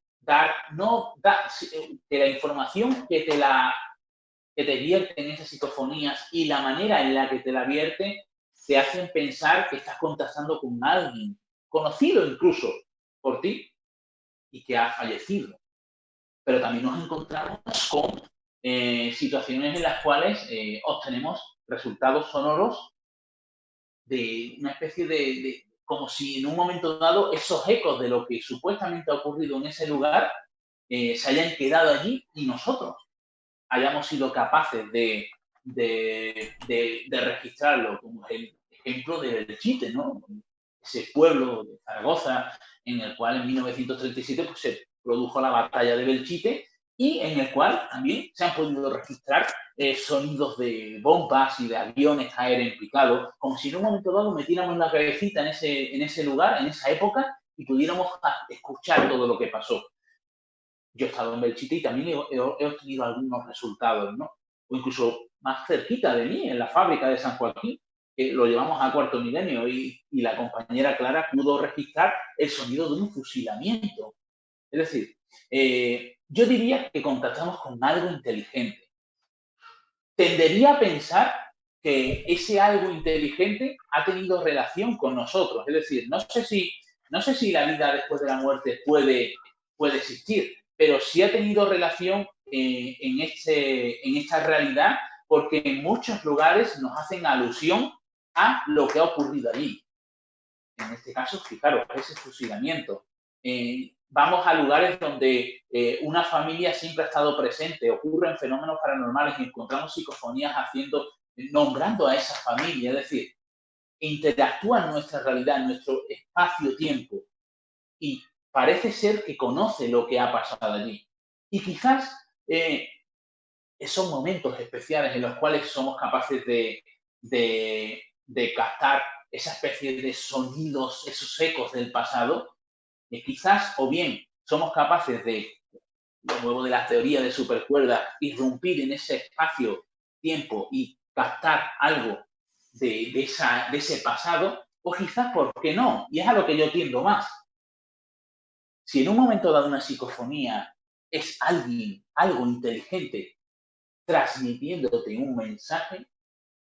Speaker 2: la información que te vierte en esas psicofonías y la manera en la que te la vierte te hacen pensar que estás contactando con alguien conocido incluso por ti y que ha fallecido. Pero también nos encontramos con situaciones en las cuales obtenemos resultados sonoros de una especie de como si en un momento dado esos ecos de lo que supuestamente ha ocurrido en ese lugar se hayan quedado allí y nosotros hayamos sido capaces de registrarlo, como el ejemplo de Belchite, ¿no? Ese pueblo de Zaragoza en el cual en 1937 pues, se produjo la batalla de Belchite y en el cual también se han podido registrar sonidos de bombas y de aviones caer en picado, como si en un momento dado metiéramos la cabecita en ese lugar, en esa época, y pudiéramos escuchar todo lo que pasó. Yo he estado en Belchite y también he obtenido algunos resultados, ¿no? O incluso más cerquita de mí, en la fábrica de San Joaquín, que lo llevamos a cuarto milenio y la compañera Clara pudo registrar el sonido de un fusilamiento. Es decir, yo diría que contactamos con algo inteligente. Tendería a pensar que ese algo inteligente ha tenido relación con nosotros. Es decir, no sé si la vida después de la muerte puede existir, pero sí ha tenido relación en esta realidad, porque en muchos lugares nos hacen alusión a lo que ha ocurrido allí. En este caso, fijaros, ese fusilamiento. Vamos a lugares donde una familia siempre ha estado presente, ocurren fenómenos paranormales y encontramos psicofonías nombrando a esa familia, es decir, interactúa en nuestra realidad, en nuestro espacio-tiempo y parece ser que conoce lo que ha pasado allí. Y quizás esos momentos especiales en los cuales somos capaces de captar esa especie de sonidos, esos ecos del pasado, quizás o bien somos capaces de, lo nuevo de la teoría de supercuerdas, irrumpir en ese espacio-tiempo y captar algo de ese pasado, o quizás, ¿por qué no? Y es a lo que yo tiendo más. Si en un momento dado una psicofonía es algo inteligente, transmitiéndote un mensaje,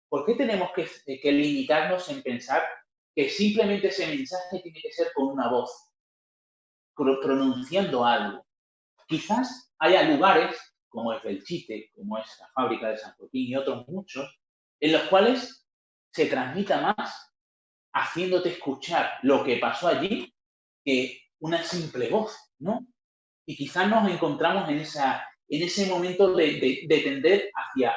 Speaker 2: ¿por qué tenemos que limitarnos en pensar que simplemente ese mensaje tiene que ser con una voz, pronunciando algo? Quizás haya lugares, como es Belchite, como es la fábrica de San Joaquín y otros muchos, en los cuales se transmita más haciéndote escuchar lo que pasó allí que una simple voz, ¿no? Y quizás nos encontramos en ese momento de tender hacia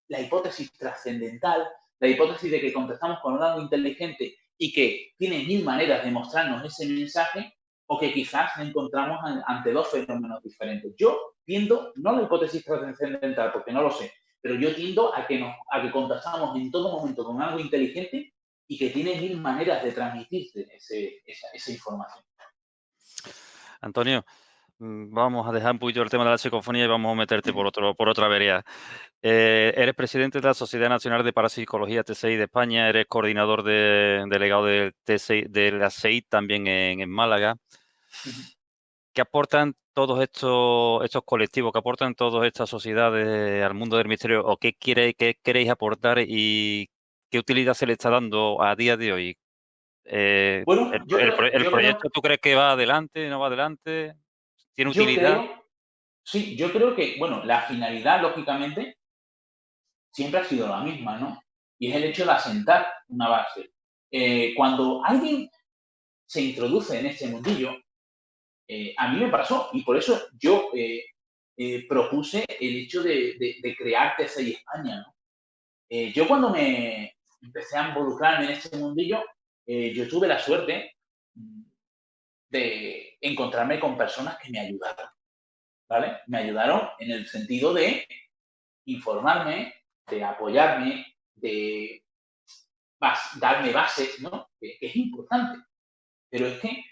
Speaker 2: la hipótesis trascendental, la hipótesis de que contestamos con algo inteligente y que tiene mil maneras de mostrarnos ese mensaje, o que quizás nos encontramos ante dos fenómenos diferentes. Yo tiendo, no la hipótesis trascendental, porque no lo sé, pero yo tiendo a que contestamos en todo momento con algo inteligente y que tiene mil maneras de transmitirte esa información.
Speaker 1: Antonio, vamos a dejar un poquito el tema de la psicofonía y vamos a meterte por otra vereda. Eres presidente de la Sociedad Nacional de Parapsicología TCI de España, eres coordinador delegado del TCI, de la SEIT también en Málaga. ¿Qué aportan todos estos colectivos, qué aportan todas estas sociedades al mundo del misterio, o qué queréis aportar y qué utilidad se le está dando a día de hoy?
Speaker 2: Bueno,
Speaker 1: ¿El proyecto tú crees que va adelante, no va adelante? ¿Tiene utilidad?
Speaker 2: Sí, yo creo que, bueno, la finalidad, lógicamente, siempre ha sido la misma, ¿no? Y es el hecho de asentar una base. Cuando alguien se introduce en este mundillo, a mí me pasó, y por eso yo propuse el hecho de crear TCI España, ¿no? Yo cuando me empecé a involucrarme en este mundillo, yo tuve la suerte de encontrarme con personas que me ayudaron, ¿vale? Me ayudaron en el sentido de informarme, de apoyarme, de darme bases, ¿no? Que es importante. Pero es que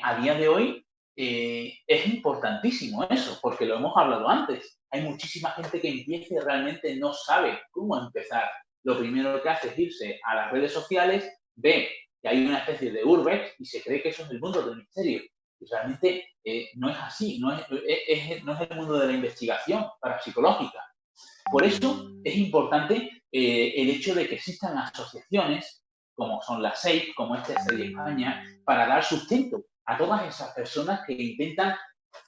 Speaker 2: a día de hoy es importantísimo eso, porque lo hemos hablado antes. Hay muchísima gente que empieza y realmente no sabe cómo empezar. Lo primero que hace es irse a las redes sociales, ve que hay una especie de urbex y se cree que eso es el mundo del misterio. Y realmente no es así, no es el mundo de la investigación parapsicológica. Por eso es importante el hecho de que existan asociaciones como son las SEIP, como TCI España, para dar sustento a todas esas personas que intentan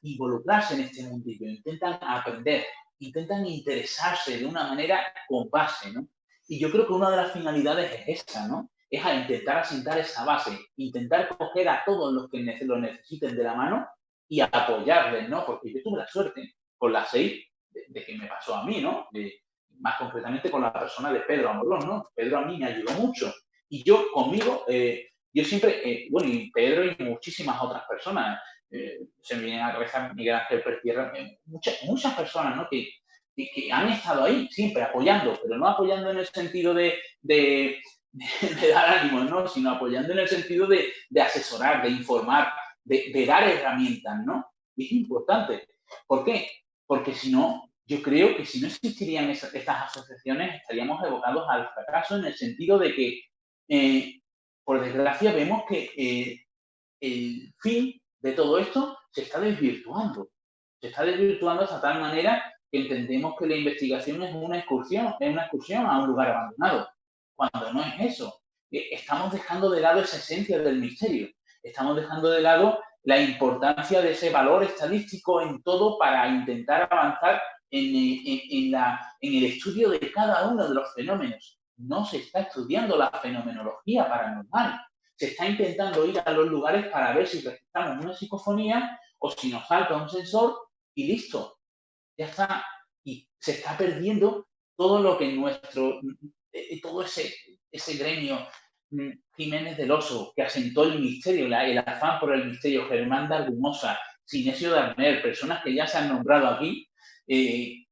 Speaker 2: involucrarse en este mundillo, intentan aprender, intentan interesarse de una manera con base, ¿no? Y yo creo que una de las finalidades es esa, ¿no? Es a intentar asentar esa base, intentar coger a todos los que lo necesiten de la mano y apoyarles, ¿no? Porque yo tuve la suerte con la SEIP de que me pasó a mí, ¿no? Más concretamente con la persona de Pedro Amorón, ¿no? Pedro a mí me ayudó mucho. Y yo conmigo, yo siempre, bueno, y Pedro y muchísimas otras personas, se me vienen a la cabeza Miguel Ángel Pertierra, muchas personas, ¿no? Que han estado ahí siempre apoyando, pero no apoyando en el sentido de dar ánimos, ¿no? Sino apoyando en el sentido de asesorar, de informar, de dar herramientas, ¿no? Y es importante. ¿Por qué? Porque si no, yo creo que si no existirían estas asociaciones, estaríamos evocados al fracaso en el sentido de que por desgracia, vemos que el fin de todo esto se está desvirtuando. Se está desvirtuando hasta tal manera que entendemos que la investigación es una excursión a un lugar abandonado, cuando no es eso. Estamos dejando de lado esa esencia del misterio. Estamos dejando de lado la importancia de ese valor estadístico en todo para intentar avanzar en el estudio de cada uno de los fenómenos. No se está estudiando la fenomenología paranormal. Se está intentando ir a los lugares para ver si registramos una psicofonía o si nos falta un sensor y listo. Ya está. Y se está perdiendo todo lo que todo ese gremio Jiménez del Oso, que asentó el misterio, el afán por el misterio, Germán de Argumosa, Sinesio de Arner, personas que ya se han nombrado aquí,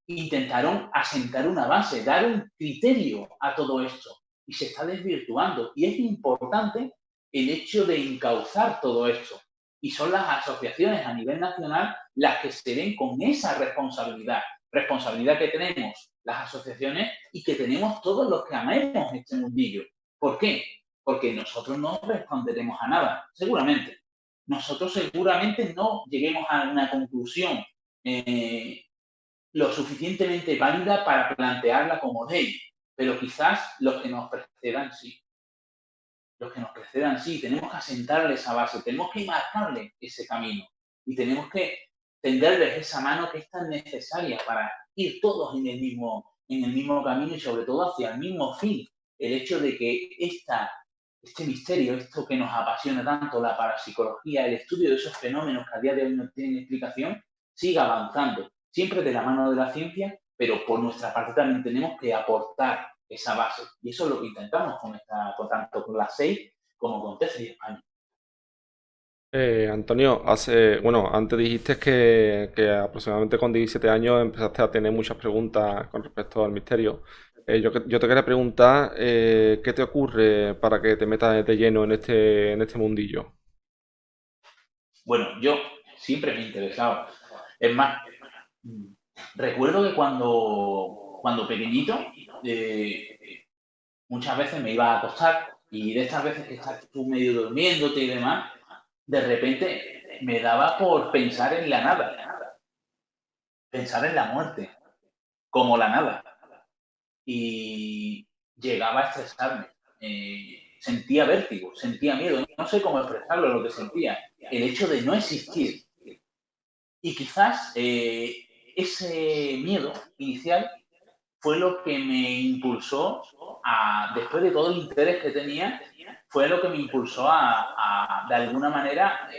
Speaker 2: intentaron asentar una base, dar un criterio a todo esto y se está desvirtuando. Y es importante el hecho de encauzar todo esto. Y son las asociaciones a nivel nacional las que se ven con esa responsabilidad que tenemos las asociaciones y que tenemos todos los que amemos este mundillo. ¿Por qué? Porque nosotros no responderemos a nada, seguramente. Nosotros seguramente no lleguemos a una conclusión lo suficientemente válida para plantearla como ley, pero quizás los que nos precedan sí. Los que nos precedan sí, tenemos que asentarle esa base, tenemos que marcarle ese camino y tenemos que tenderles esa mano que es tan necesaria para ir todos en el mismo camino y sobre todo hacia el mismo fin. El hecho de que este misterio, esto que nos apasiona tanto, la parapsicología, el estudio de esos fenómenos que a día de hoy no tienen explicación, siga avanzando, siempre de la mano de la ciencia, pero por nuestra parte también tenemos que aportar esa base. Y eso es lo que intentamos tanto con la SEI como con TCI España.
Speaker 3: Antonio, antes dijiste que aproximadamente con 17 años empezaste a tener muchas preguntas con respecto al misterio. Yo te quería preguntar, ¿qué te ocurre para que te metas de lleno en este mundillo?
Speaker 2: Bueno, yo siempre me he interesado. Es más, recuerdo que cuando pequeñito, muchas veces me iba a acostar y de estas veces que estás tú medio durmiéndote y demás, de repente me daba por pensar en la nada, pensar en la muerte, como la nada. Y llegaba a estresarme, sentía vértigo, sentía miedo, no sé cómo expresarlo lo que sentía, el hecho de no existir. Y quizás ese miedo inicial fue lo que me impulsó después de todo el interés que tenía, fue lo que me impulsó de alguna manera,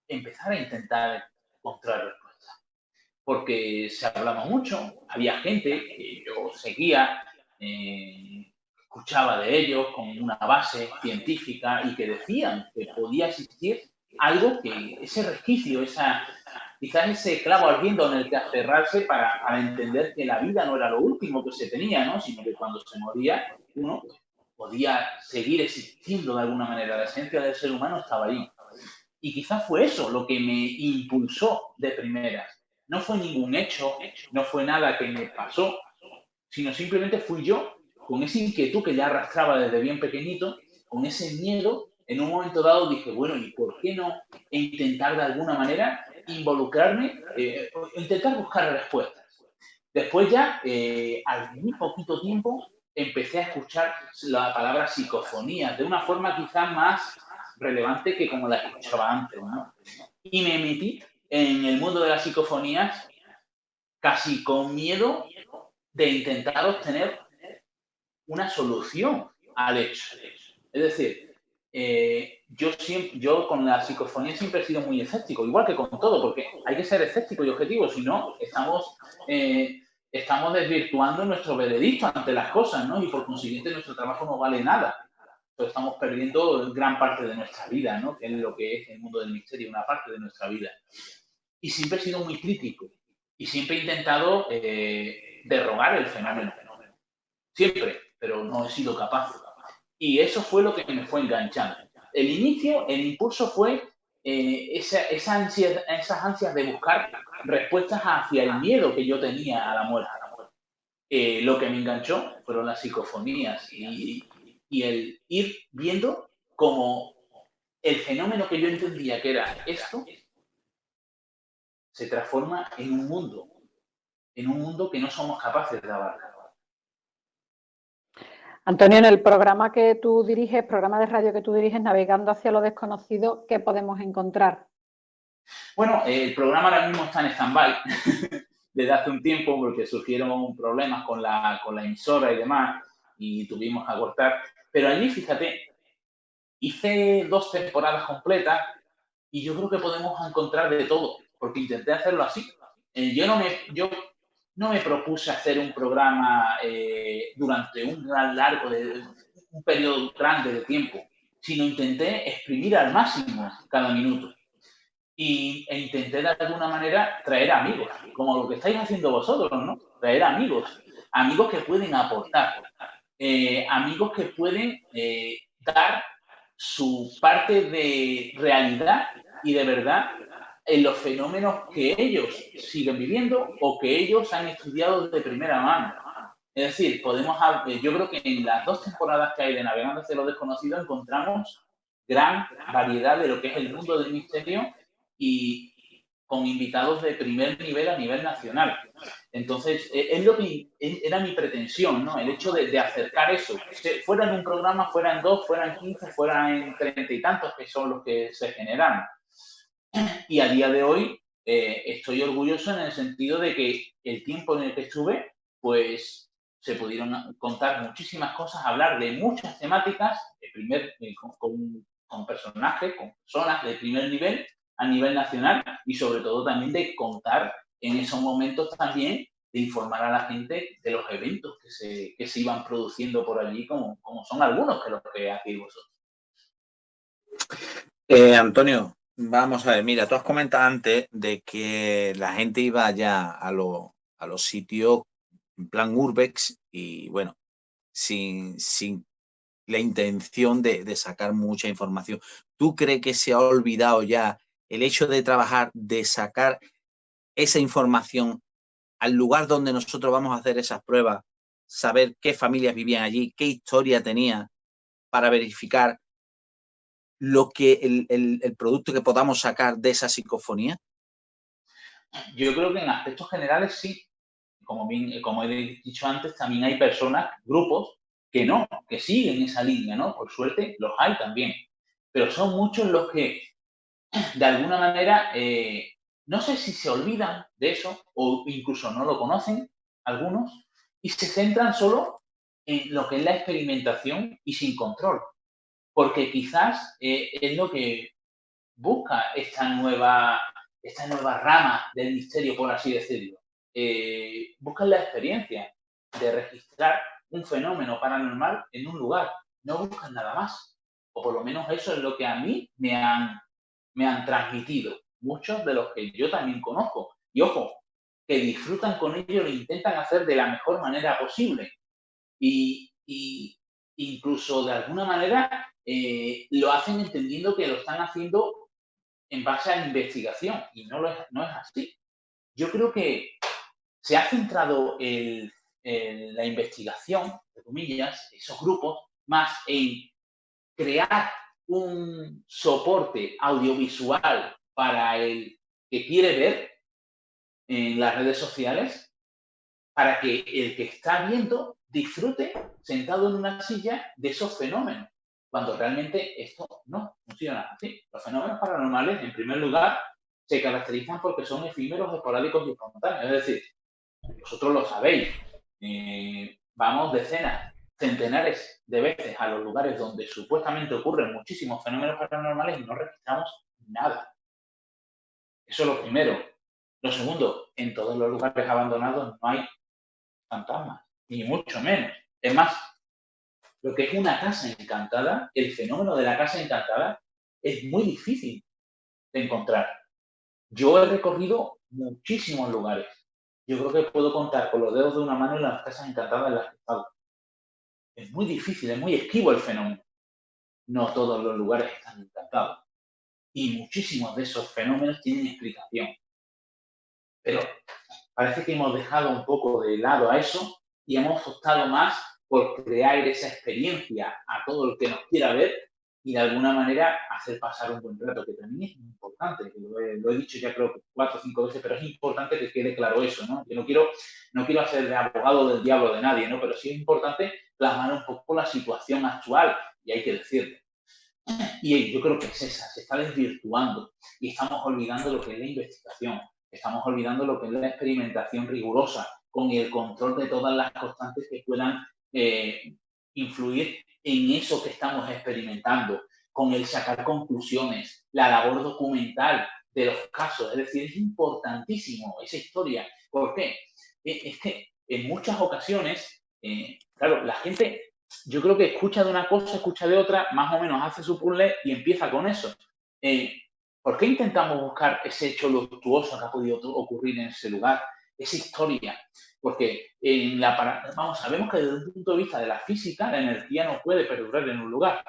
Speaker 2: empezar a intentar encontrar respuestas. Porque se hablaba mucho, había gente que yo seguía, escuchaba de ellos con una base científica y que decían que podía existir algo que, ese resquicio, quizás ese clavo ardiendo en el que aferrarse para entender que la vida no era lo último que se tenía, ¿no? Sino que cuando se moría uno podía seguir existiendo de alguna manera. La esencia del ser humano estaba ahí. Y quizás fue eso lo que me impulsó de primeras. No fue ningún hecho, no fue nada que me pasó, sino simplemente fui yo, con esa inquietud que ya arrastraba desde bien pequeñito, con ese miedo. En un momento dado dije, bueno, ¿y por qué no intentar de alguna manera involucrarme, intentar buscar respuestas? Después ya, al muy poquito tiempo, empecé a escuchar la palabra psicofonía de una forma quizás más relevante que como la escuchaba antes, ¿no? Y me metí en el mundo de las psicofonías casi con miedo de intentar obtener una solución al hecho. Es decir, yo con la psicofonía siempre he sido muy escéptico, igual que con todo, porque hay que ser escéptico y objetivo, si no, estamos desvirtuando nuestro veredicto ante las cosas, ¿no? Y por consiguiente nuestro trabajo no vale nada. Entonces estamos perdiendo gran parte de nuestra vida, ¿no? Que es lo que es el mundo del misterio, una parte de nuestra vida. Y siempre he sido muy crítico y siempre he intentado derrogar el fenómeno. Siempre, pero no he sido capaz. Y eso fue lo que me fue enganchando. El inicio, el impulso fue esas ansias de buscar respuestas hacia el miedo que yo tenía a la muerte. Lo que me enganchó fueron las psicofonías y el ir viendo cómo el fenómeno que yo entendía que era esto se transforma en un mundo que no somos capaces de abarcar.
Speaker 4: Antonio, en el programa que tú diriges, programa de radio que tú diriges, Navegando hacia lo desconocido, ¿qué podemos encontrar?
Speaker 2: Bueno, el programa ahora mismo está en stand-by desde hace un tiempo porque surgieron problemas con la emisora y demás y tuvimos que acortar. Pero allí, fíjate, hice 2 temporadas completas y yo creo que podemos encontrar de todo, porque intenté hacerlo así. Yo no me propuse hacer un programa durante un periodo grande de tiempo, sino intenté exprimir al máximo cada minuto. E intenté de alguna manera traer amigos, como lo que estáis haciendo vosotros, ¿no? Traer amigos que pueden aportar, amigos que pueden dar su parte de realidad y de verdad en los fenómenos que ellos siguen viviendo o que ellos han estudiado de primera mano. Es decir, yo creo que en las 2 temporadas que hay de Navegando hacia lo desconocido encontramos gran variedad de lo que es el mundo del misterio y con invitados de primer nivel a nivel nacional. Entonces, es lo que era mi pretensión, ¿no? El hecho de acercar eso, fuera en un programa, fuera en 2, fuera en 15, fuera en 30 y tantos, que son los que se generan. Y a día de hoy estoy orgulloso en el sentido de que el tiempo en el que estuve, pues se pudieron contar muchísimas cosas, hablar de muchas temáticas, con personajes, con personas de primer nivel, a nivel nacional, y sobre todo también de contar en esos momentos también, de informar a la gente de los eventos que se iban produciendo por allí, como son algunos que los que hacéis vosotros.
Speaker 5: Antonio, vamos a ver, mira, tú has comentado antes de que la gente iba ya a los sitios en plan urbex y bueno, sin la intención de sacar mucha información. ¿Tú crees que se ha olvidado ya el hecho de trabajar, de sacar esa información al lugar donde nosotros vamos a hacer esas pruebas, saber qué familias vivían allí, qué historia tenía, para verificar lo que el producto que podamos sacar de esa psicofonía?
Speaker 2: Yo creo que en aspectos generales sí. Como he dicho antes, también hay personas, grupos, que siguen esa línea, ¿no? Por suerte los hay también. Pero son muchos los que, de alguna manera, no sé si se olvidan de eso o incluso no lo conocen algunos y se centran solo en lo que es la experimentación y sin control, porque quizás es lo que busca esta nueva rama del misterio, por así decirlo. Buscan la experiencia de registrar un fenómeno paranormal en un lugar, no buscan nada más, o por lo menos eso es lo que a mí me han transmitido muchos de los que yo también conozco. Y ojo, que disfrutan con ello, lo intentan hacer de la mejor manera posible. Y incluso de alguna manera lo hacen entendiendo que lo están haciendo en base a investigación y no es así. Yo creo que se ha centrado la investigación, entre comillas, esos grupos, más en crear un soporte audiovisual para el que quiere ver en las redes sociales, para que el que está viendo disfrute sentado en una silla de esos fenómenos, cuando realmente esto no funciona así. Los fenómenos paranormales, en primer lugar, se caracterizan porque son efímeros, esporádicos y espontáneos. Es decir, vosotros lo sabéis, vamos decenas, centenares de veces a los lugares donde supuestamente ocurren muchísimos fenómenos paranormales y no registramos nada. Eso es lo primero. Lo segundo, en todos los lugares abandonados no hay fantasmas, ni mucho menos. Es más, lo que es una casa encantada, el fenómeno de la casa encantada, es muy difícil de encontrar. Yo he recorrido muchísimos lugares. Yo creo que puedo contar con los dedos de una mano en las casas encantadas en las que he estado. Es muy difícil, es muy esquivo el fenómeno. No todos los lugares están encantados. Y muchísimos de esos fenómenos tienen explicación. Pero parece que hemos dejado un poco de lado a eso y hemos optado más por crear esa experiencia a todo el que nos quiera ver y de alguna manera hacer pasar un buen rato, que también es muy importante, que lo he dicho ya creo que 4 o 5 veces, pero es importante que quede claro eso, ¿no? Yo no quiero hacer de abogado del diablo de nadie, ¿no? Pero sí es importante plasmar un poco la situación actual, y hay que decirlo. Y yo creo que es esa, se está desvirtuando y estamos olvidando lo que es la investigación, estamos olvidando lo que es la experimentación rigurosa, con el control de todas las constantes que puedan influir en eso que estamos experimentando, con el sacar conclusiones, la labor documental de los casos. Es decir, es importantísimo esa historia. ¿Por qué? Es que en muchas ocasiones, claro, la gente, yo creo que escucha de una cosa, escucha de otra, más o menos hace su puzzle y empieza con eso. ¿Por qué intentamos buscar ese hecho luctuoso que ha podido ocurrir en ese lugar? Esa historia. Porque sabemos que desde un punto de vista de la física, la energía no puede perdurar en un lugar.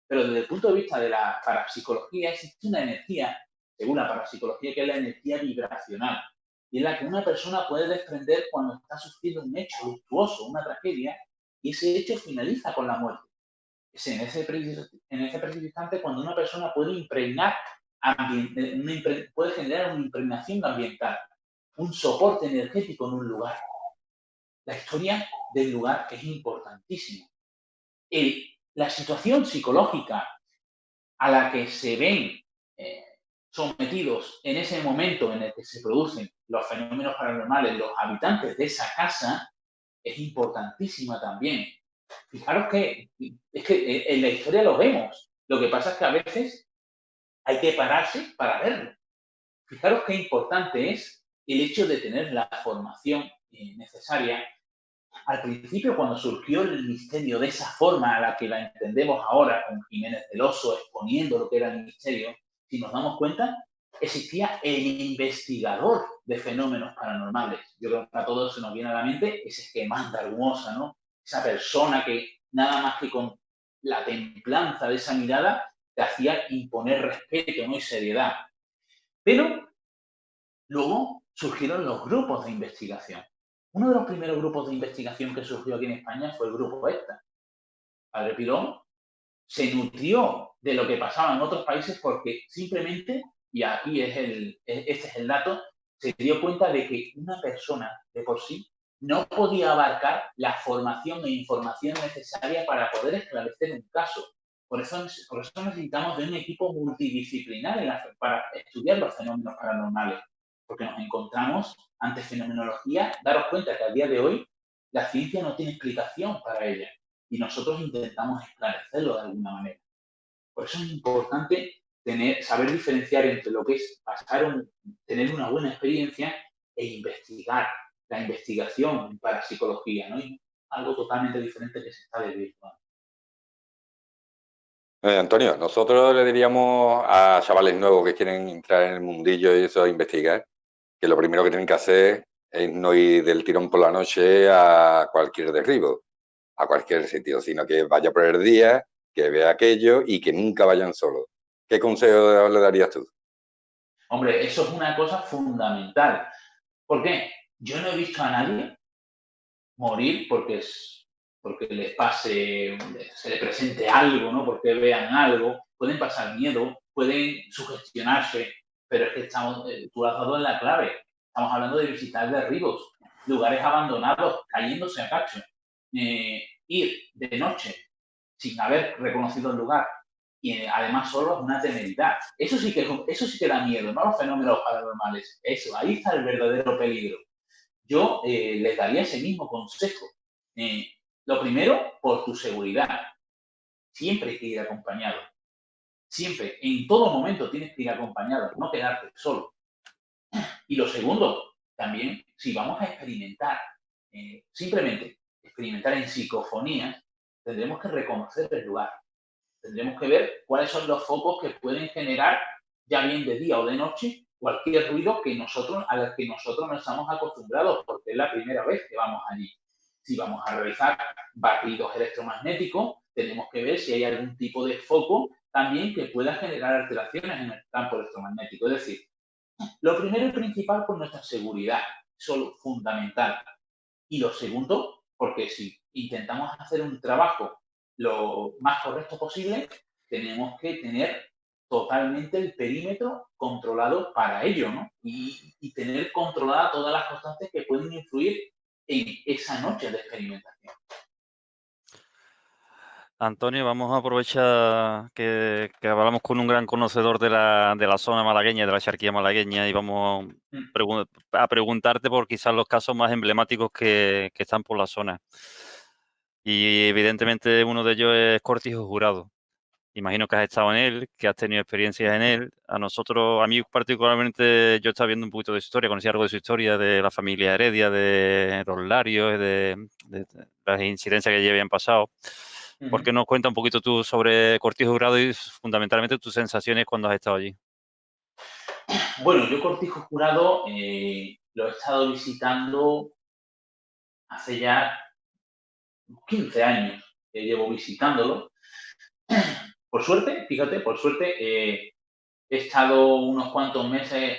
Speaker 2: Pero desde el punto de vista de la parapsicología, existe una energía, según la parapsicología, que es la energía vibracional. Y es la que una persona puede desprender cuando está sufriendo un hecho luctuoso, una tragedia, y ese hecho finaliza con la muerte. Es en ese preciso instante cuando una persona puede impregnar, puede generar una impregnación ambiental, un soporte energético en un lugar. La historia del lugar es importantísima. La situación psicológica a la que se ven sometidos en ese momento en el que se producen los fenómenos paranormales, los habitantes de esa casa, es importantísima también. Fijaros que es que en la historia lo vemos. Lo que pasa es que a veces hay que pararse para verlo. Fijaros qué importante es el hecho de tener la formación necesaria. Al principio, cuando surgió el misterio de esa forma a la que la entendemos ahora, con Jiménez del Oso exponiendo lo que era el misterio, si nos damos cuenta, existía el investigador de fenómenos paranormales. Yo creo que a todos se nos viene a la mente ese esquema de Argumosa, ¿no? Esa persona que nada más que con la templanza de esa mirada te hacía imponer respeto, ¿no? Y seriedad. Pero luego surgieron los grupos de investigación. Uno de los primeros grupos de investigación que surgió aquí en España fue el grupo ETA. Padre Pilón se nutrió de lo que pasaba en otros países porque simplemente, y aquí este es el dato, se dio cuenta de que una persona de por sí no podía abarcar la formación e información necesaria para poder esclarecer un caso. Por eso necesitamos de un equipo multidisciplinar para estudiar los fenómenos paranormales. porque nos encontramos ante fenomenología. Daros cuenta que a día de hoy la ciencia no tiene explicación para ella y nosotros intentamos esclarecerlo de alguna manera. Por eso es importante saber diferenciar entre lo que es tener una buena experiencia e investigar. La investigación en parapsicología, ¿no? Y algo totalmente diferente que se está desvirtuando.
Speaker 6: Antonio, nosotros le diríamos a chavales nuevos que quieren entrar en el mundillo y eso a investigar, que lo primero que tienen que hacer es no ir del tirón por la noche a cualquier derribo, a cualquier sitio, sino que vaya por el día, que vea aquello y que nunca vayan solos. ¿Qué consejo le darías tú?
Speaker 2: Hombre, eso es una cosa fundamental. ¿Por qué? Yo no he visto a nadie morir porque les pase, se le presente algo, ¿no? Porque vean algo, pueden pasar miedo, pueden sugestionarse, pero es que tú has dado en la clave. Estamos hablando de visitar derribos, lugares abandonados, cayéndose a cacho. Ir de noche sin haber reconocido el lugar y además solo es una temeridad. Eso sí que da miedo, no los fenómenos paranormales. Eso, ahí está el verdadero peligro. Yo les daría ese mismo consejo. Lo primero, por tu seguridad. Siempre hay que ir acompañado. Siempre, en todo momento tienes que ir acompañado, no quedarte solo. Y lo segundo, también, si vamos a experimentar, simplemente experimentar en psicofonías, tendremos que reconocer el lugar. Tendremos que ver cuáles son los focos que pueden generar, ya bien de día o de noche, cualquier ruido al que nosotros no estamos acostumbrados, porque es la primera vez que vamos allí. Si vamos a realizar barridos electromagnéticos, tenemos que ver si hay algún tipo de foco también que pueda generar alteraciones en el campo electromagnético. Es decir, lo primero y principal por nuestra seguridad, eso es fundamental. Y lo segundo, porque si intentamos hacer un trabajo lo más correcto posible, tenemos que tener totalmente el perímetro controlado para ello, ¿no? Y tener controladas todas las constantes que pueden influir en esa noche de experimentación.
Speaker 1: Antonio, vamos a aprovechar que hablamos con un gran conocedor de la zona malagueña, de la charquía malagueña, y vamos a preguntarte por quizás los casos más emblemáticos que están por la zona. Y evidentemente uno de ellos es Cortijo Jurado. Imagino que has estado en él, que has tenido experiencias en él. A mí particularmente, yo estaba viendo un poquito de su historia, conocí algo de su historia, de la familia Heredia, de los Larios, de las incidencias que ya habían pasado. ¿Por qué nos cuenta un poquito tú sobre Cortijo Jurado y fundamentalmente tus sensaciones cuando has estado allí?
Speaker 2: Bueno, yo Cortijo Jurado lo he estado visitando hace ya 15 años que llevo visitándolo. Por suerte, fíjate, he estado unos cuantos meses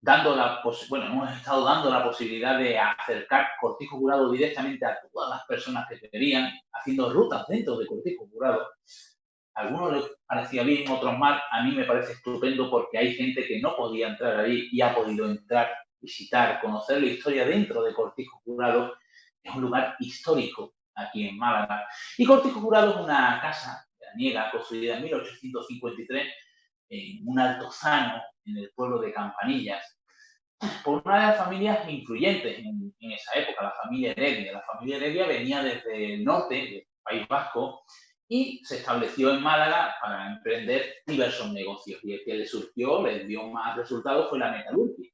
Speaker 2: hemos estado dando la posibilidad de acercar Cortijo Jurado directamente a todas las personas que querían, haciendo rutas dentro de Cortijo Jurado. A algunos les parecía bien, otros mal. A mí me parece estupendo porque hay gente que no podía entrar ahí y ha podido entrar, visitar, conocer la historia dentro de Cortijo Jurado. Es un lugar histórico aquí en Málaga. Y Cortijo Jurado es una casa veraniega construida en 1853 en un altozano en el pueblo de Campanillas, por una de las familias influyentes en esa época, la familia Heredia. La familia Heredia venía desde el norte, del País Vasco, y se estableció en Málaga para emprender diversos negocios. Y el que les dio más resultados fue la metalurgia.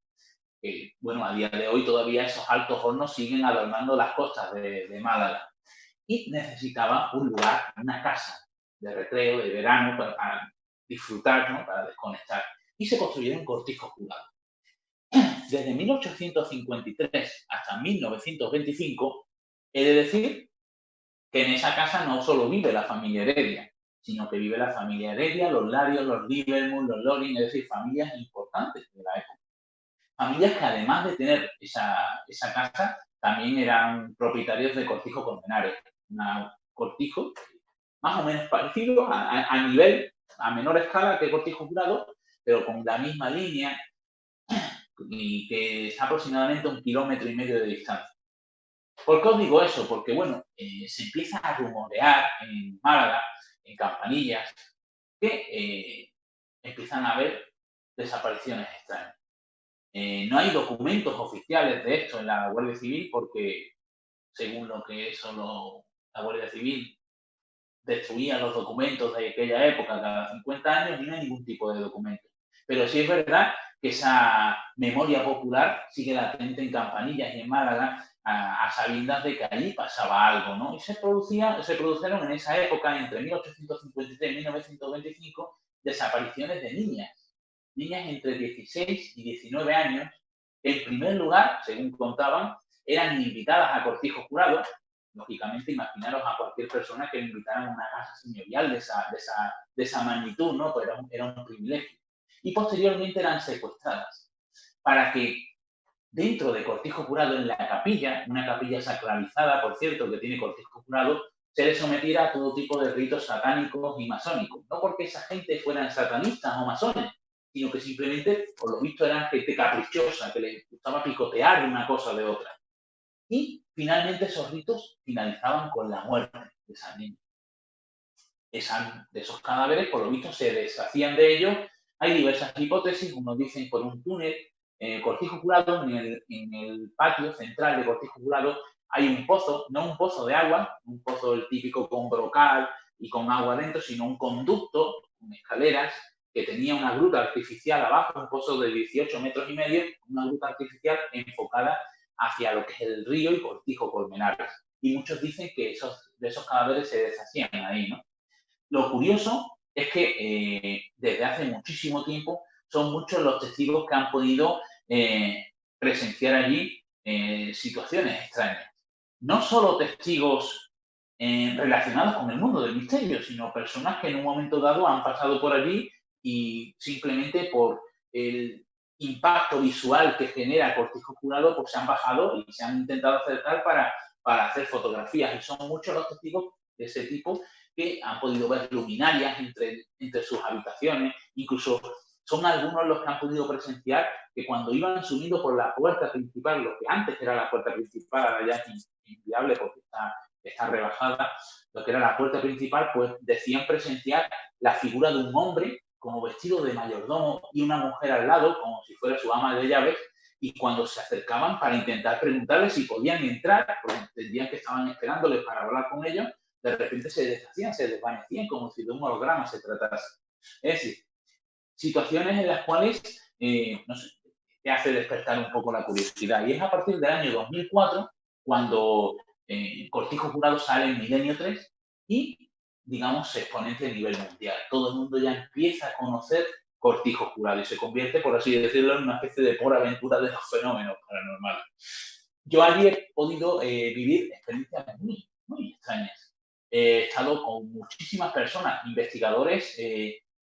Speaker 2: Bueno, a día de hoy todavía esos altos hornos siguen adornando las costas de Málaga. Y necesitaba un lugar, una casa de recreo, de verano, para disfrutar, ¿no? Para desconectar. Y se construyeron Cortijos Jurados. Desde 1853 hasta 1925, he de decir que en esa casa no solo vive la familia Heredia, sino que vive la familia Heredia, los Larios, los Livermore, los Loring, es decir, familias importantes de la época. Familias que además de tener esa casa, también eran propietarios de Cortijo Colmenares, un cortijo más o menos parecido a nivel, a menor escala que Cortijo Jurado, pero con la misma línea y que está aproximadamente a 1,5 kilómetros de distancia. ¿Por qué os digo eso? Porque, bueno, se empieza a rumorear en Málaga, en Campanillas, que empiezan a haber desapariciones extrañas. No hay documentos oficiales de esto en la Guardia Civil porque, según lo que es solo la Guardia Civil, destruía los documentos de aquella época cada 50 años y no hay ningún tipo de documento. Pero sí es verdad que esa memoria popular sigue latente en Campanillas y en Málaga a sabiendas de que allí pasaba algo, ¿no? Y se produjeron en esa época, entre 1853 y 1925, desapariciones de niñas entre 16 y 19 años, que en primer lugar, según contaban, eran invitadas a cortijo jurado. Lógicamente, imaginaros a cualquier persona que le invitaran a una casa señorial de esa magnitud, ¿no? Pues era un privilegio. Y posteriormente eran secuestradas para que dentro de cortijo jurado en la capilla, una capilla sacralizada, por cierto, que tiene cortijo jurado, se les sometiera a todo tipo de ritos satánicos y masónicos. No porque esa gente fueran satanistas o masones, sino que simplemente, por lo visto, eran gente caprichosa, que les gustaba picotear de una cosa o de otra. Y finalmente esos ritos finalizaban con la muerte de esas niñas. De esos cadáveres, por lo visto, se deshacían de ellos. Hay diversas hipótesis, unos dicen por un túnel. Cortijo Jurado, en el patio central de Cortijo Jurado, hay un pozo, no un pozo de agua, un pozo el típico con brocal y con agua dentro, sino un conducto con escaleras que tenía una gruta artificial abajo, un pozo de 18 metros y medio, una gruta artificial enfocada hacia lo que es el río y Cortijo Colmenares. Y muchos dicen que de esos cadáveres se deshacían ahí, ¿no? Lo curioso es que desde hace muchísimo tiempo son muchos los testigos que han podido presenciar allí situaciones extrañas. No solo testigos relacionados con el mundo del misterio, sino personas que en un momento dado han pasado por allí y simplemente por el impacto visual que genera Cortijo Jurado, pues se han bajado y se han intentado acercar para hacer fotografías. Y son muchos los testigos de ese tipo que han podido ver luminarias entre sus habitaciones, incluso son algunos los que han podido presenciar que cuando iban subiendo por la puerta principal, lo que antes era la puerta principal, ahora ya es inviable porque está rebajada, lo que era la puerta principal, pues decían presenciar la figura de un hombre como vestido de mayordomo y una mujer al lado, como si fuera su ama de llaves, y cuando se acercaban para intentar preguntarles si podían entrar, porque entendían que estaban esperándoles para hablar con ellos, de repente se deshacían, se desvanecían como si de un holograma se tratase. Es decir, situaciones en las cuales, no sé, te hace despertar un poco la curiosidad. Y es a partir del año 2004 cuando Cortijo Jurado sale en Milenio 3 y, digamos, se exponencia a nivel mundial. Todo el mundo ya empieza a conocer Cortijo Jurado y se convierte, por así decirlo, en una especie de por aventura de los fenómenos paranormales. Yo allí he podido vivir experiencias muy, muy extrañas. He estado con muchísimas personas, investigadores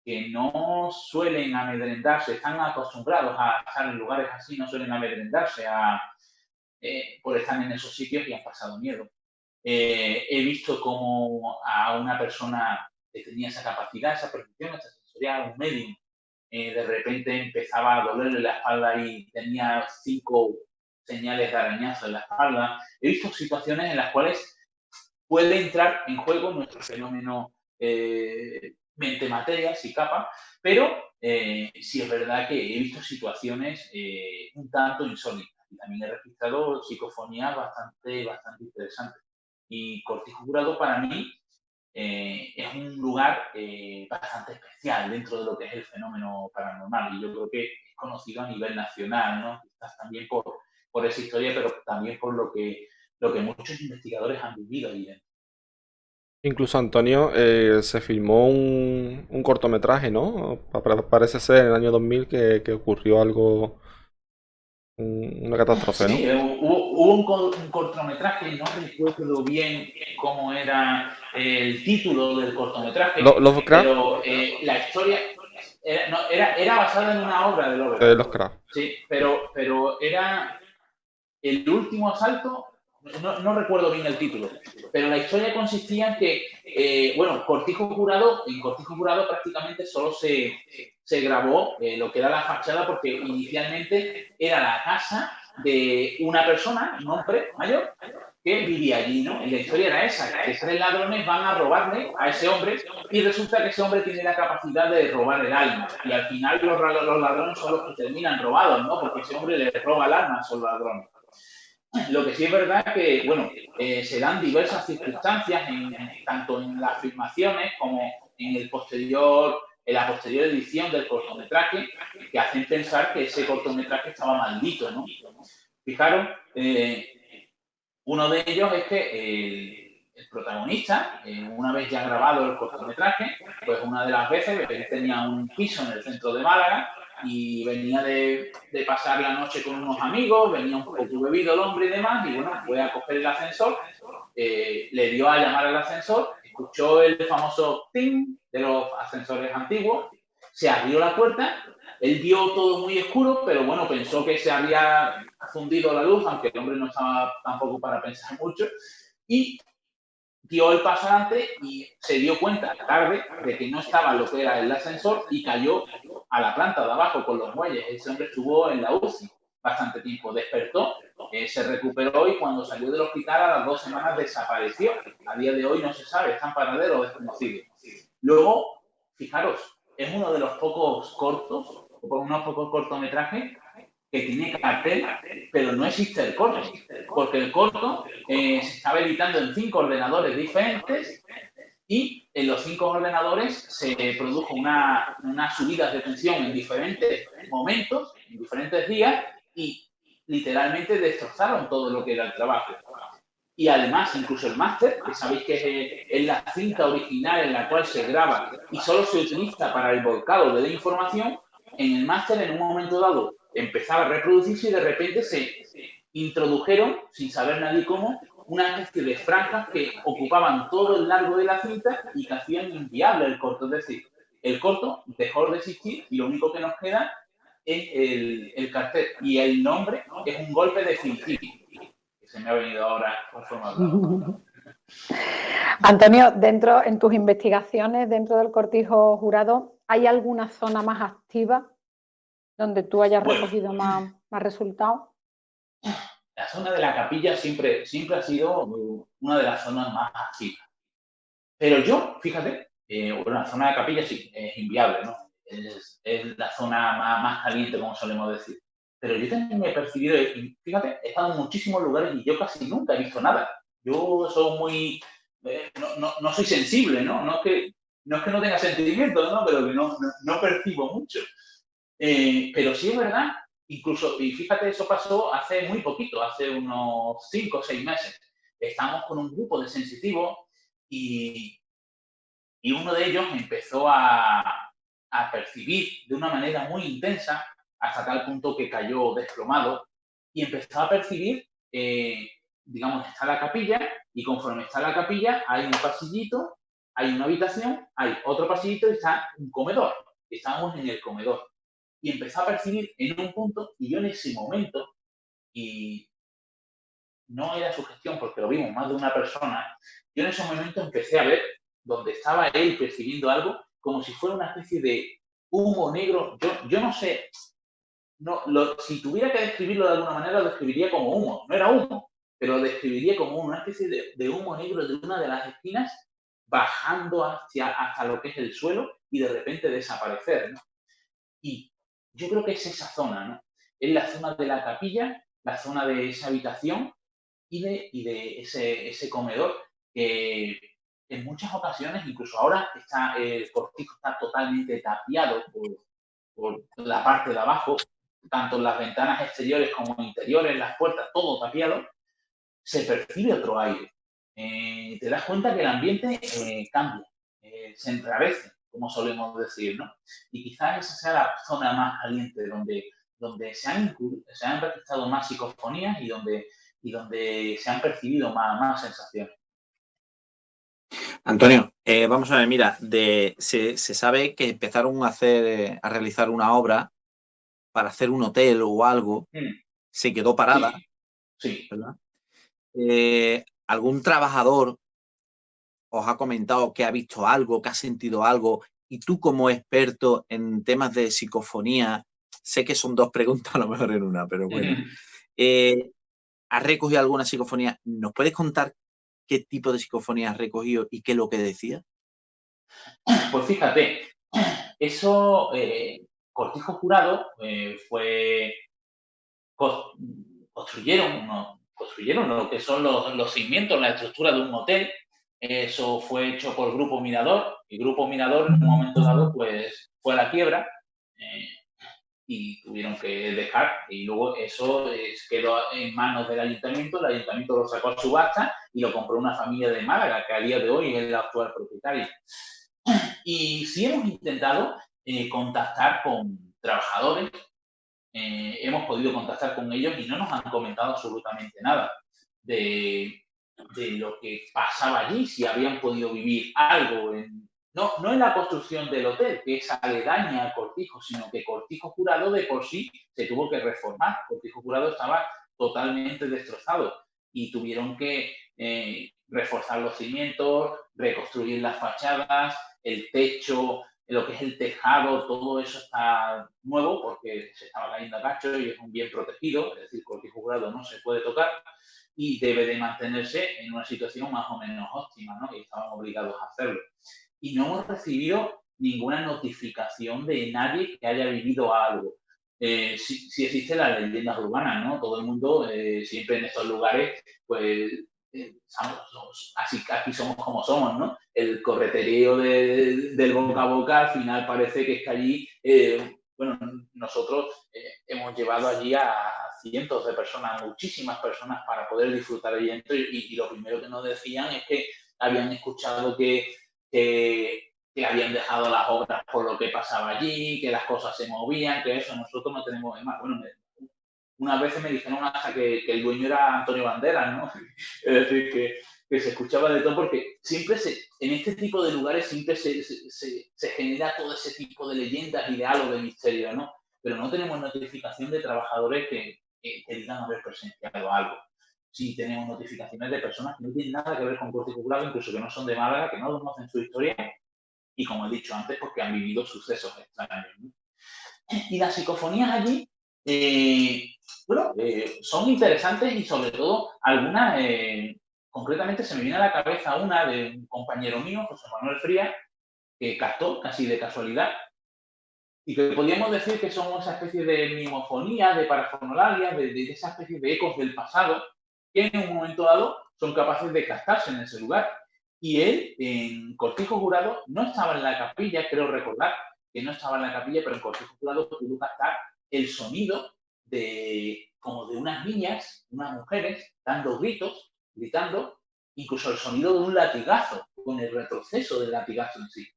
Speaker 2: que no suelen amedrentarse, están acostumbrados a estar en lugares así, no suelen amedrentarse por estar en esos sitios y han pasado miedo. He visto como a una persona que tenía esa capacidad, esa percepción, esa sensorial, un medium, de repente empezaba a dolerle la espalda y tenía 5 señales de arañazo en la espalda. He visto situaciones en las cuales puede entrar en juego nuestro fenómeno mente-materia, si capa, pero sí es verdad que he visto situaciones un tanto insólitas y también he registrado psicofonías bastante interesantes. Y Cortijo Jurado para mí es un lugar bastante especial dentro de lo que es el fenómeno paranormal y yo creo que es conocido a nivel nacional, ¿no? Quizás también por esa historia, pero también por lo que muchos investigadores han vivido ahí dentro.
Speaker 3: Incluso Antonio, se filmó un cortometraje, ¿no? Parece ser en el año 2000 que ocurrió algo, una catástrofe, ¿no?
Speaker 2: Sí, hubo un cortometraje, no recuerdo bien cómo era el título del cortometraje,
Speaker 3: Lovecraft.
Speaker 2: Pero la historia era basada en una obra de
Speaker 3: Lovecraft.
Speaker 2: Sí, pero era el último asalto, no recuerdo bien el título, pero la historia consistía en que, bueno, Cortijo Jurado prácticamente solo se grabó lo que era la fachada porque inicialmente era la casa de una persona, un hombre mayor, que vivía allí, ¿no? Y la historia era esa, que 3 ladrones van a robarle a ese hombre y resulta que ese hombre tiene la capacidad de robar el alma. Y al final los ladrones son los que terminan robados, ¿no? Porque ese hombre le roba el alma a esos ladrones. Lo que sí es verdad que, bueno, se dan diversas circunstancias, tanto en las filmaciones como en la posterior edición del cortometraje, que hacen pensar que ese cortometraje estaba maldito, ¿no? Fijaros, uno de ellos es que el protagonista, una vez ya grabado el cortometraje, pues una de las veces él tenía un piso en el centro de Málaga y venía de pasar la noche con unos amigos, venía un poco bebido el hombre y demás, y bueno, fue a coger el ascensor, le dio a llamar al ascensor, escuchó el famoso ting de los ascensores antiguos, se abrió la puerta, él vio todo muy oscuro, pero bueno, pensó que se había fundido la luz, aunque el hombre no estaba tampoco para pensar mucho, y dio el paso adelante y se dio cuenta tarde de que no estaba lo que era el ascensor y cayó a la planta de abajo con los muelles. Ese hombre estuvo en la UCI bastante tiempo, despertó, se recuperó y cuando salió del hospital a las 2 semanas desapareció. A día de hoy no se sabe, está en paradero o desconocido. Luego, fijaros, es uno de los pocos cortometrajes que tiene cartel, pero no existe el corto, porque el corto se estaba editando en 5 ordenadores diferentes y en los 5 ordenadores se produjo una subida de tensión en diferentes momentos, en diferentes días, y literalmente destrozaron todo lo que era el trabajo. Y además, incluso el máster, que sabéis que es la cinta original en la cual se graba y solo se utiliza para el volcado de la información, en el máster en un momento dado empezaba a reproducirse y de repente se introdujeron, sin saber nadie cómo, una especie de franjas que ocupaban todo el largo de la cinta y que hacían inviable el corto. Es decir, el corto dejó de existir y lo único que nos queda es el cartel. Y el nombre es un golpe definitivo. Que se me ha venido ahora por forma de...
Speaker 4: Antonio, en tus investigaciones, dentro del cortijo jurado, ¿hay alguna zona más activa donde tú hayas recogido más resultados?
Speaker 2: La zona de la capilla siempre ha sido una de las zonas más activas. Pero yo, fíjate, la zona de la capilla sí, es inviable, ¿no? Es la zona más caliente, como solemos decir. Pero yo también me he percibido, y fíjate, he estado en muchísimos lugares y yo casi nunca he visto nada. Yo soy muy... no soy sensible, ¿no? No es que no tenga sentimientos, ¿no? Pero que no percibo mucho. Pero sí es verdad, incluso, y fíjate, eso pasó hace muy poquito, hace unos 5 o 6 meses. Estábamos con un grupo de sensitivos y uno de ellos empezó a percibir de una manera muy intensa, hasta tal punto que cayó desplomado, y empezó a percibir, digamos, está la capilla, y conforme está la capilla hay un pasillito, hay una habitación, hay otro pasillito y está un comedor. Estábamos en el comedor. Y empezó a percibir en un punto, y yo en ese momento, y no era sugestión porque lo vimos más de una persona, yo en ese momento empecé a ver donde estaba él percibiendo algo como si fuera una especie de humo negro. Yo no sé, si tuviera que describirlo de alguna manera, lo describiría como humo. No era humo, pero lo describiría como una especie de humo negro de una de las esquinas bajando hasta lo que es el suelo y de repente desaparecer, ¿no? Y yo creo que es esa zona, ¿no? Es la zona de la capilla, la zona de esa habitación y de ese comedor que en muchas ocasiones, incluso ahora, el cortijo está totalmente tapiado por la parte de abajo, tanto en las ventanas exteriores como interiores, las puertas, todo tapiado, se percibe otro aire. Te das cuenta que el ambiente cambia, se enrarece, como solemos decir, ¿no? Y quizás esa sea la zona más caliente donde se han registrado más psicofonías y donde se han percibido más sensaciones.
Speaker 5: Antonio, vamos a ver, mira, se sabe que empezaron a realizar una obra para hacer un hotel o algo, se quedó parada,
Speaker 2: sí.
Speaker 5: ¿verdad? ¿Algún trabajador os ha comentado que ha visto algo, que ha sentido algo? Y tú, como experto en temas de psicofonía, sé que son 2 preguntas a lo mejor en una, pero bueno. ¿has recogido alguna psicofonía? ¿Nos puedes contar qué tipo de psicofonía has recogido y qué es lo que decía?
Speaker 2: Pues fíjate, eso, Cortijo Jurado construyeron lo que son los cimientos, la estructura de un hotel. Eso fue hecho por Grupo Mirador, y Grupo Mirador en un momento dado pues fue a la quiebra y tuvieron que dejar, y luego eso quedó en manos del ayuntamiento. El ayuntamiento lo sacó a subasta y lo compró una familia de Málaga, que a día de hoy es la actual propietaria. Y sí hemos intentado contactar con trabajadores, hemos podido contactar con ellos y no nos han comentado absolutamente nada de lo que pasaba allí, si habían podido vivir algo, no en la construcción del hotel, que es aledaña a Cortijo, sino que Cortijo Jurado de por sí se tuvo que reformar. Cortijo Jurado estaba totalmente destrozado y tuvieron que reforzar los cimientos, reconstruir las fachadas, el techo, lo que es el tejado, todo eso está nuevo porque se estaba cayendo a cacho y es un bien protegido, es decir, Cortijo Jurado no se puede tocar y debe de mantenerse en una situación más o menos óptima, ¿no? Y estaban obligados a hacerlo. Y no hemos recibido ninguna notificación de nadie que haya vivido algo. Sí existen las leyendas urbanas, ¿no? Todo el mundo, siempre en estos lugares, pues, aquí somos como somos, ¿no? El correterío del boca a boca, al final parece que es que allí, bueno, nosotros hemos llevado allí a cientos de personas, muchísimas personas, para poder disfrutar allí dentro, y lo primero que nos decían es que habían escuchado que habían dejado las obras por lo que pasaba allí, que las cosas se movían, que eso nosotros no tenemos. Es más, bueno, unas veces me dijeron hasta que el dueño era Antonio Banderas, ¿no? Es decir, que se escuchaba de todo, porque siempre en este tipo de lugares siempre se genera todo ese tipo de leyendas y de halo de misterio, ¿no? Pero no tenemos notificación de trabajadores que digan haber presenciado algo. Sí tenemos notificaciones de personas que no tienen nada que ver con Cortijo Jurado, incluso que no son de Málaga, que no conocen su historia, y como he dicho antes, porque han vivido sucesos extraños, ¿no? Y las psicofonías allí, son interesantes, y sobre todo algunas, concretamente se me viene a la cabeza una de un compañero mío, José Manuel Frías, que captó casi de casualidad, y que podríamos decir que son esa especie de mimofonías, de parafonolalias, de esa especie de ecos del pasado, que en un momento dado son capaces de captarse en ese lugar. Y él, en Cortijo Jurado, no estaba en la capilla, creo recordar que no estaba en la capilla, pero en Cortijo Jurado pudo captar el sonido como de unas niñas, unas mujeres, dando gritos, gritando, incluso el sonido de un latigazo, con el retroceso del latigazo en sí.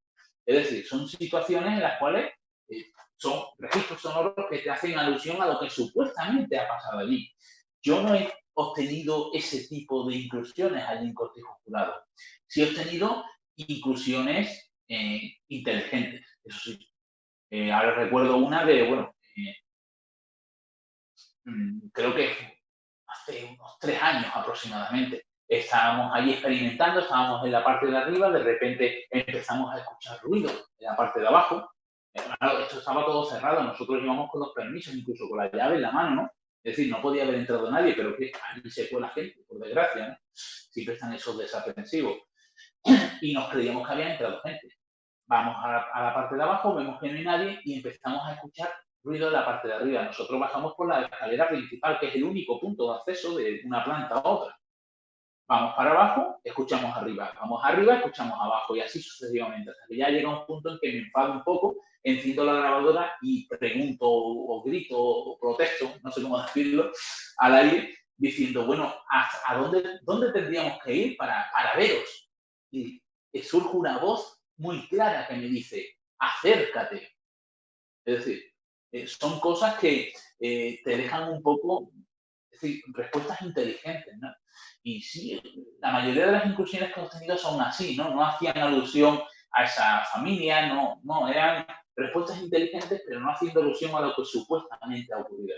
Speaker 2: Es decir, son situaciones en las cuales son registros sonoros que te hacen alusión a lo que supuestamente ha pasado allí. Yo no he obtenido ese tipo de inclusiones allí en Cortijo Jurado. Sí he obtenido inclusiones inteligentes, eso sí. Ahora recuerdo una creo que hace unos 3 años aproximadamente. Estábamos ahí experimentando, estábamos en la parte de arriba, de repente empezamos a escuchar ruido en la parte de abajo. Claro, esto estaba todo cerrado, nosotros íbamos con los permisos, incluso con la llave en la mano, ¿no? Es decir, no podía haber entrado nadie, pero que allí se fue la gente, por desgracia, ¿no? Siempre están esos desaprensivos. Y nos creíamos que había entrado gente. Vamos a la parte de abajo, vemos que no hay nadie y empezamos a escuchar ruido en la parte de arriba. Nosotros bajamos por la escalera principal, que es el único punto de acceso de una planta a otra. Vamos para abajo, escuchamos arriba. Vamos arriba, escuchamos abajo, y así sucesivamente. Hasta que ya llega un punto en que me enfado un poco, enciendo la grabadora y pregunto o grito o protesto, no sé cómo decirlo, al aire, diciendo, bueno, ¿a dónde tendríamos que ir para veros? Y surge una voz muy clara que me dice, acércate. Es decir, son cosas que te dejan un poco, es decir, respuestas inteligentes, ¿no? Y sí, la mayoría de las incursiones que hemos tenido son así, ¿no? No hacían alusión a esa familia, no, eran respuestas inteligentes, pero no haciendo alusión a lo que supuestamente ha ocurrido.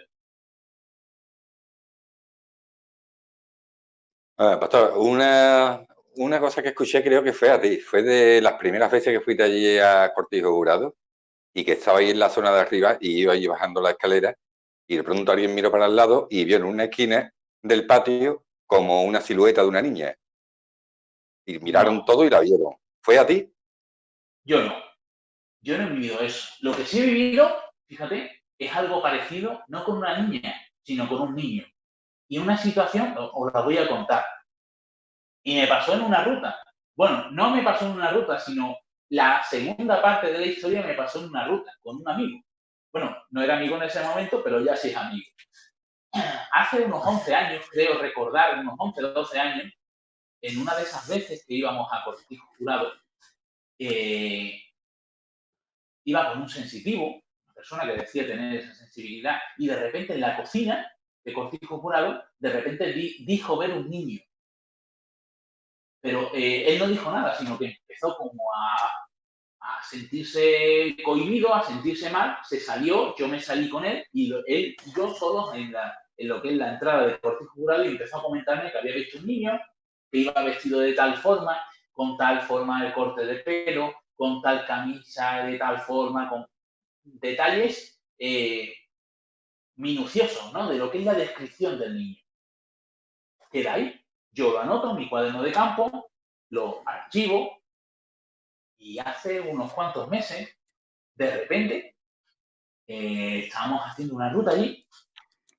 Speaker 6: Pastor, una cosa que escuché creo que fue a ti, fue de las primeras veces que fuiste allí a Cortijo Jurado y que estaba ahí en la zona de arriba y iba allí bajando la escalera y de pronto alguien miró para el lado y vio en una esquina del patio como una silueta de una niña. Y miraron todo y la vieron. ¿Fue a ti?
Speaker 2: Yo no. Yo no he vivido eso. Lo que sí he vivido, fíjate, es algo parecido, no con una niña, sino con un niño. Y una situación, os la voy a contar. Y me pasó en una ruta. Bueno, no me pasó en una ruta, sino la segunda parte de la historia me pasó en una ruta, con un amigo. Bueno, no era amigo en ese momento, pero ya sí es amigo. Hace unos 11 años, creo recordar, unos 11 o 12 años, en una de esas veces que íbamos a Cortijo Jurado, iba con un sensitivo, una persona que decía tener esa sensibilidad, y de repente en la cocina de Cortijo Jurado, de repente dijo ver un niño. Pero él no dijo nada, sino que empezó como a sentirse cohibido, a sentirse mal, se salió, yo me salí con él y él y yo solos en lo que es la entrada del Cortijo Jurado y empezó a comentarme que había visto un niño, que iba vestido de tal forma, con tal forma de corte de pelo, con tal camisa de tal forma, con detalles minuciosos, ¿no? De lo que es la descripción del niño. Queda ahí. Yo lo anoto en mi cuaderno de campo, lo archivo y hace unos cuantos meses, de repente, estábamos haciendo una ruta allí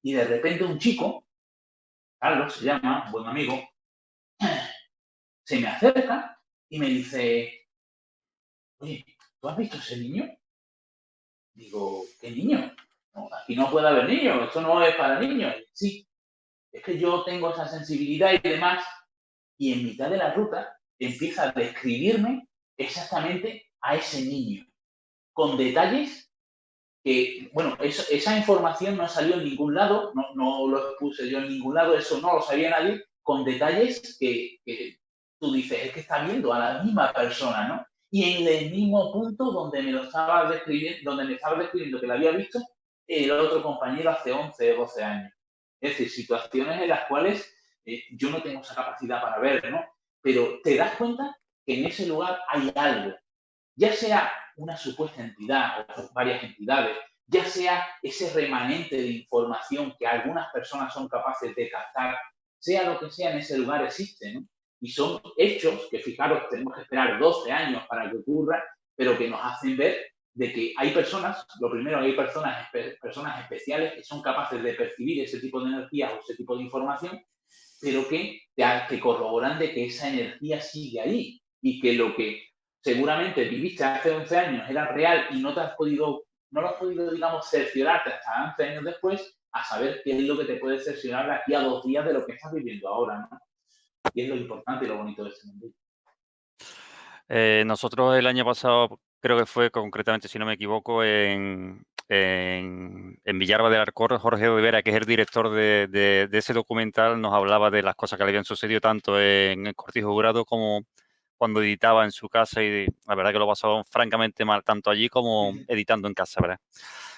Speaker 2: y de repente un chico, Carlos se llama, un buen amigo, se me acerca y me dice, oye, ¿tú has visto ese niño? Digo, ¿qué niño? No, aquí no puede haber niños, esto no es para niños. Sí, es que yo tengo esa sensibilidad y demás, y en mitad de la ruta empieza a describirme exactamente a ese niño, con detalles que, bueno, esa información no salió en ningún lado, no lo expuse yo en ningún lado, eso no lo sabía nadie, con detalles que tú dices, es que está viendo a la misma persona, ¿no? Y en el mismo punto donde me lo estaba describiendo, donde me estaba describiendo que lo había visto el otro compañero hace 11 o 12 años. Es decir, situaciones en las cuales yo no tengo esa capacidad para ver, ¿no? Pero te das cuenta que en ese lugar hay algo, ya sea una supuesta entidad o varias entidades, ya sea ese remanente de información que algunas personas son capaces de captar, sea lo que sea en ese lugar existe, ¿no? Y son hechos que, fijaros, tenemos que esperar 12 años para que ocurra, pero que nos hacen ver de que hay personas, lo primero, hay personas especiales que son capaces de percibir ese tipo de energía o ese tipo de información, pero que corroboran de que esa energía sigue ahí y que lo que seguramente viviste hace 11 años era real y no lo has podido, digamos, cerciorarte hasta 11 años después, a saber qué es lo que te puede cerciorar de aquí a 2 días de lo que estás viviendo ahora, ¿no? Y es lo importante y lo bonito de este mundo.
Speaker 1: Nosotros el año pasado, creo que fue concretamente, si no me equivoco, en Villalba del Arcor, Jorge Rivera, que es el director de ese documental, nos hablaba de las cosas que le habían sucedido tanto en el Cortijo Jurado como cuando editaba en su casa, y la verdad que lo pasaba francamente mal, tanto allí como editando en casa, ¿verdad?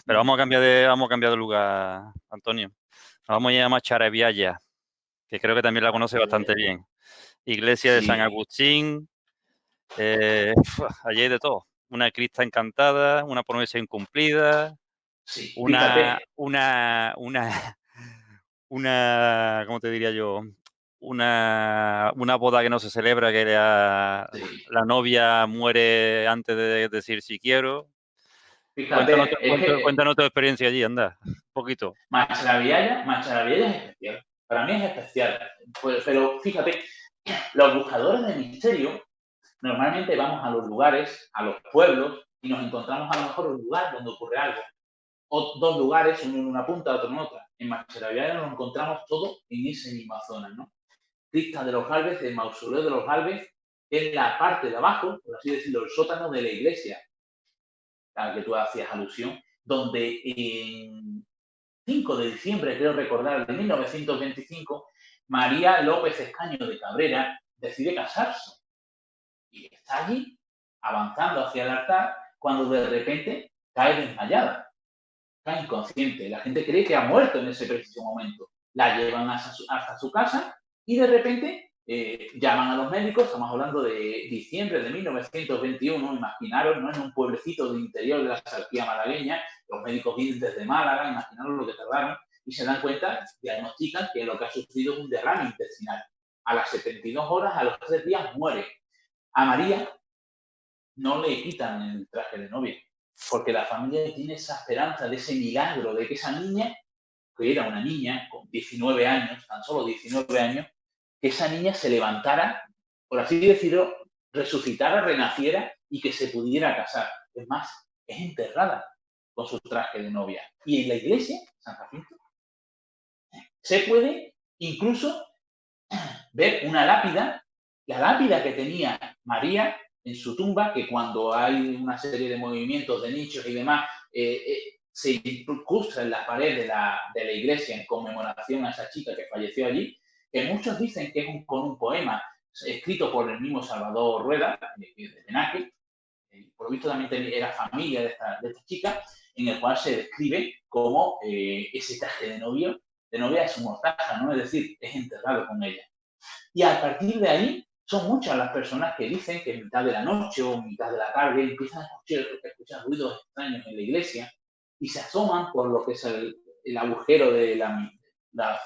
Speaker 1: Pero vamos a cambiar de lugar, Antonio. Nos vamos a llamar Charaviaya, que creo que también la conoce bastante bien. Iglesia de San Agustín. Allí hay de todo. Una crista encantada, una promesa incumplida,
Speaker 2: Sí,
Speaker 1: una,
Speaker 2: fíjate.
Speaker 1: ¿cómo te diría yo? Una boda que no se celebra, que la novia muere antes de decir si quiero.
Speaker 2: Fíjate, es que
Speaker 1: Cuéntanos tu experiencia allí, anda, un poquito.
Speaker 2: Macharavillaya es especial. Para mí es especial. Pero fíjate, los buscadores de misterio normalmente vamos a los lugares, a los pueblos, y nos encontramos a lo mejor un lugar donde ocurre algo. O dos lugares, uno en una punta, otro en otra. En Macharavillaya nos encontramos todo en esa misma zona, ¿no? Crista de los Galvez, el mausoleo de los Galvez, es la parte de abajo, por así decirlo, el sótano de la iglesia al que tú hacías alusión, donde en 5 de diciembre, creo recordar, de 1925, María López Escaño de Cabrera decide casarse. Y está allí, avanzando hacia el altar, cuando de repente cae desmayada, cae inconsciente. La gente cree que ha muerto en ese preciso momento. La llevan hasta su casa y de repente llaman a los médicos. Estamos hablando de diciembre de 1921, imaginaros, ¿no? En un pueblecito del interior de la Sarquía malagueña, los médicos vienen desde Málaga, imaginaros lo que tardaron, y se dan cuenta, diagnostican que lo que ha sufrido es un derrame intestinal. A las 72 horas, a los 3 días, muere. A María no le quitan el traje de novia, porque la familia tiene esa esperanza de ese milagro, de que esa niña, que era una niña con 19 años, tan solo 19 años, que esa niña se levantara, por así decirlo, resucitara, renaciera y que se pudiera casar. Es más, es enterrada con su traje de novia. Y en la iglesia, San Jacinto, se puede incluso ver una lápida, la lápida que tenía María en su tumba, que cuando hay una serie de movimientos de nichos y demás, se incrusta en la pared de la iglesia en conmemoración a esa chica que falleció allí, que muchos dicen que es con un poema escrito por el mismo Salvador Rueda, de Penaque, por lo visto también era familia de esta chica, en el cual se describe como ese traje de novia es su mortaja, ¿no? Es decir, es enterrado con ella. Y a partir de ahí, son muchas las personas que dicen que en mitad de la noche o en mitad de la tarde empiezan a escuchar ruidos extraños en la iglesia y se asoman por lo que es el agujero de la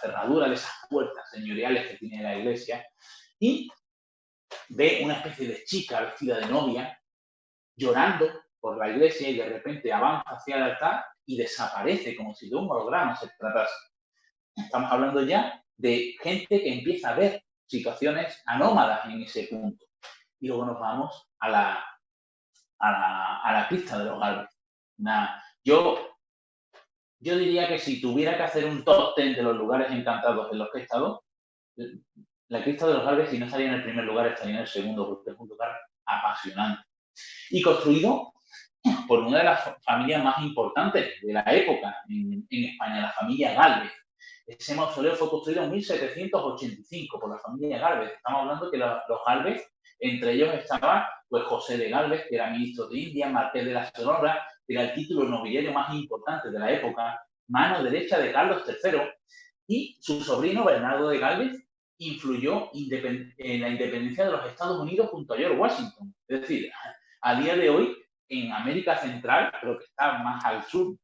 Speaker 2: cerradura de esas puertas señoriales que tiene la iglesia y ve una especie de chica vestida de novia llorando por la iglesia y de repente avanza hacia el altar y desaparece como si de un holograma se tratase. Estamos hablando ya de gente que empieza a ver situaciones anómalas en ese punto. Y luego nos vamos a la cripta de los Gálvez. Yo diría que si tuviera que hacer un top 10 de los lugares encantados en los que he estado, la cripta de los Gálvez, si no estaría en el primer lugar, estaría en el segundo, porque es un lugar apasionante. Y construido por una de las familias más importantes de la época en España, la familia Gálvez. Ese mausoleo fue construido en 1785 por la familia Gálvez. Estamos hablando que los Gálvez, entre ellos estaba pues, José de Gálvez, que era ministro de India, marqués de la Sonora, que era el título nobiliario más importante de la época, mano derecha de Carlos III, y su sobrino Bernardo de Gálvez influyó en la independencia de los Estados Unidos junto a George Washington. Es decir, a día de hoy, en América Central, pero que está más al sur,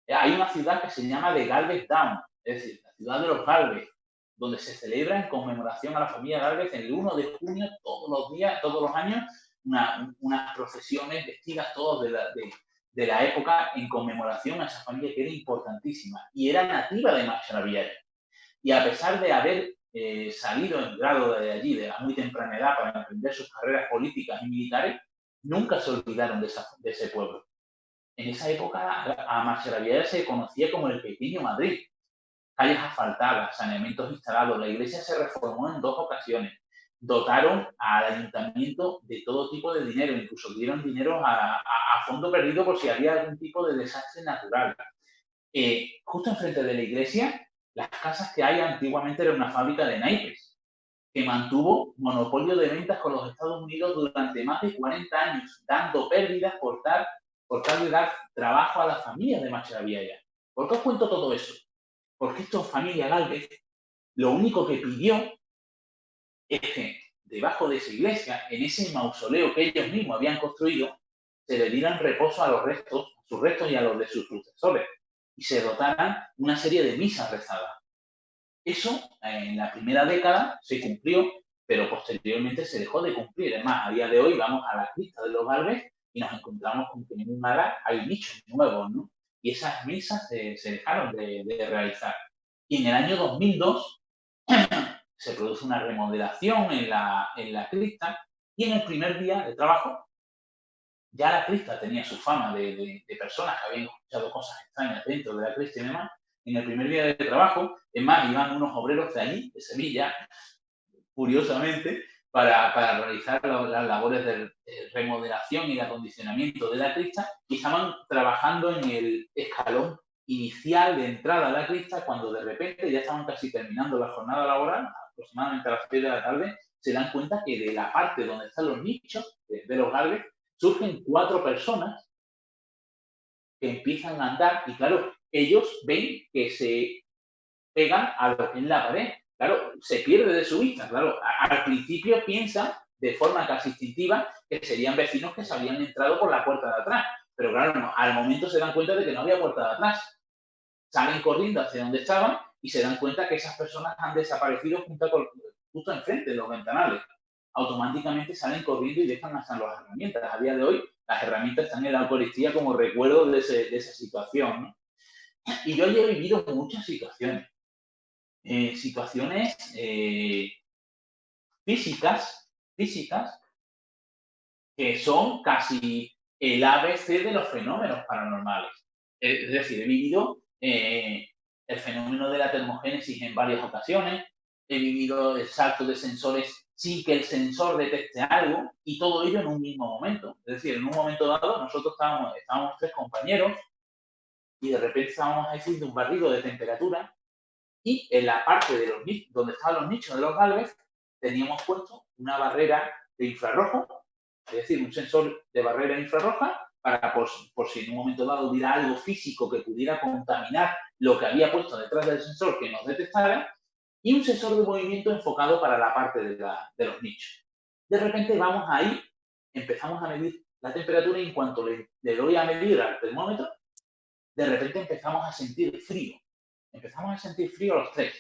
Speaker 2: hay una ciudad que se llama de Galvez Town, es decir, la ciudad de los Gálvez, donde se celebra en conmemoración a la familia Gálvez el 1 de junio, todos los días, todos los años, unas procesiones vestidas todos de la época en conmemoración a esa familia que era importantísima y era nativa de Macharabiaya. Y a pesar de haber salido en grado de allí de la muy temprana edad para emprender sus carreras políticas y militares, nunca se olvidaron de ese pueblo. En esa época a Macharabiaya se conocía como el pequeño Madrid. Calles asfaltadas, saneamientos instalados. La iglesia se reformó en 2 ocasiones. Dotaron al ayuntamiento de todo tipo de dinero, incluso dieron dinero a fondo perdido por si había algún tipo de desastre natural. Justo enfrente de la iglesia, las casas que hay antiguamente era una fábrica de naipes, que mantuvo monopolio de ventas con los Estados Unidos durante más de 40 años, dando pérdidas por tal de dar trabajo a las familias de Macharabiaya. ¿Por qué os cuento todo eso? Porque esta familia Gálvez lo único que pidió es que debajo de esa iglesia, en ese mausoleo que ellos mismos habían construido, se le dieran reposo a sus restos y a los de sus sucesores, y se dotaran una serie de misas rezadas. Eso en la primera década se cumplió, pero posteriormente se dejó de cumplir. Es más, a día de hoy vamos a la cripta de los Gálvez y nos encontramos con que en un ala hay nichos nuevos, ¿no? Y esas misas se dejaron de realizar. Y en el año 2002 se produce una remodelación en la cripta y en el primer día de trabajo ya la cripta tenía su fama de personas que habían escuchado cosas extrañas dentro de la cripta y demás. En el primer día de trabajo, es más, iban unos obreros de allí, de Sevilla, curiosamente, para realizar las labores de remodelación y de acondicionamiento de la cripta y estaban trabajando en el escalón inicial de entrada a la cripta cuando de repente ya estaban casi terminando la jornada laboral, aproximadamente a las 3 de la tarde, se dan cuenta que de la parte donde están los nichos de los Gálvez surgen 4 personas que empiezan a andar y claro, ellos ven que se pegan a lo que es la pared. Claro, se pierde de su vista. Claro, al principio piensa de forma casi instintiva que serían vecinos que se habían entrado por la puerta de atrás. Pero claro, no, al momento se dan cuenta de que no había puerta de atrás. salen corriendo hacia donde estaban y se dan cuenta que esas personas han desaparecido justo enfrente de los ventanales. Automáticamente salen corriendo y dejan hasta las herramientas. A día de hoy, las herramientas están en la Eucaristía como recuerdo de esa situación, ¿no? Y yo ya he vivido muchas situaciones. Situaciones físicas, que son casi el ABC de los fenómenos paranormales. Es decir, he vivido el fenómeno de la termogénesis en varias ocasiones, he vivido el salto de sensores sin que el sensor detecte algo, y todo ello en un mismo momento. Es decir, en un momento dado, nosotros estábamos 3 compañeros y de repente estábamos haciendo un barrido de temperatura y en la parte de donde estaban los nichos de los valves teníamos puesto una barrera de infrarrojo, es decir, un sensor de barrera infrarroja para, por si en un momento dado hubiera algo físico que pudiera contaminar lo que había puesto detrás del sensor que nos detectara, y un sensor de movimiento enfocado para la parte de los nichos. De repente vamos ahí, empezamos a medir la temperatura y en cuanto le doy a medir al termómetro, de repente empezamos a sentir frío. Empezamos a sentir frío los 3.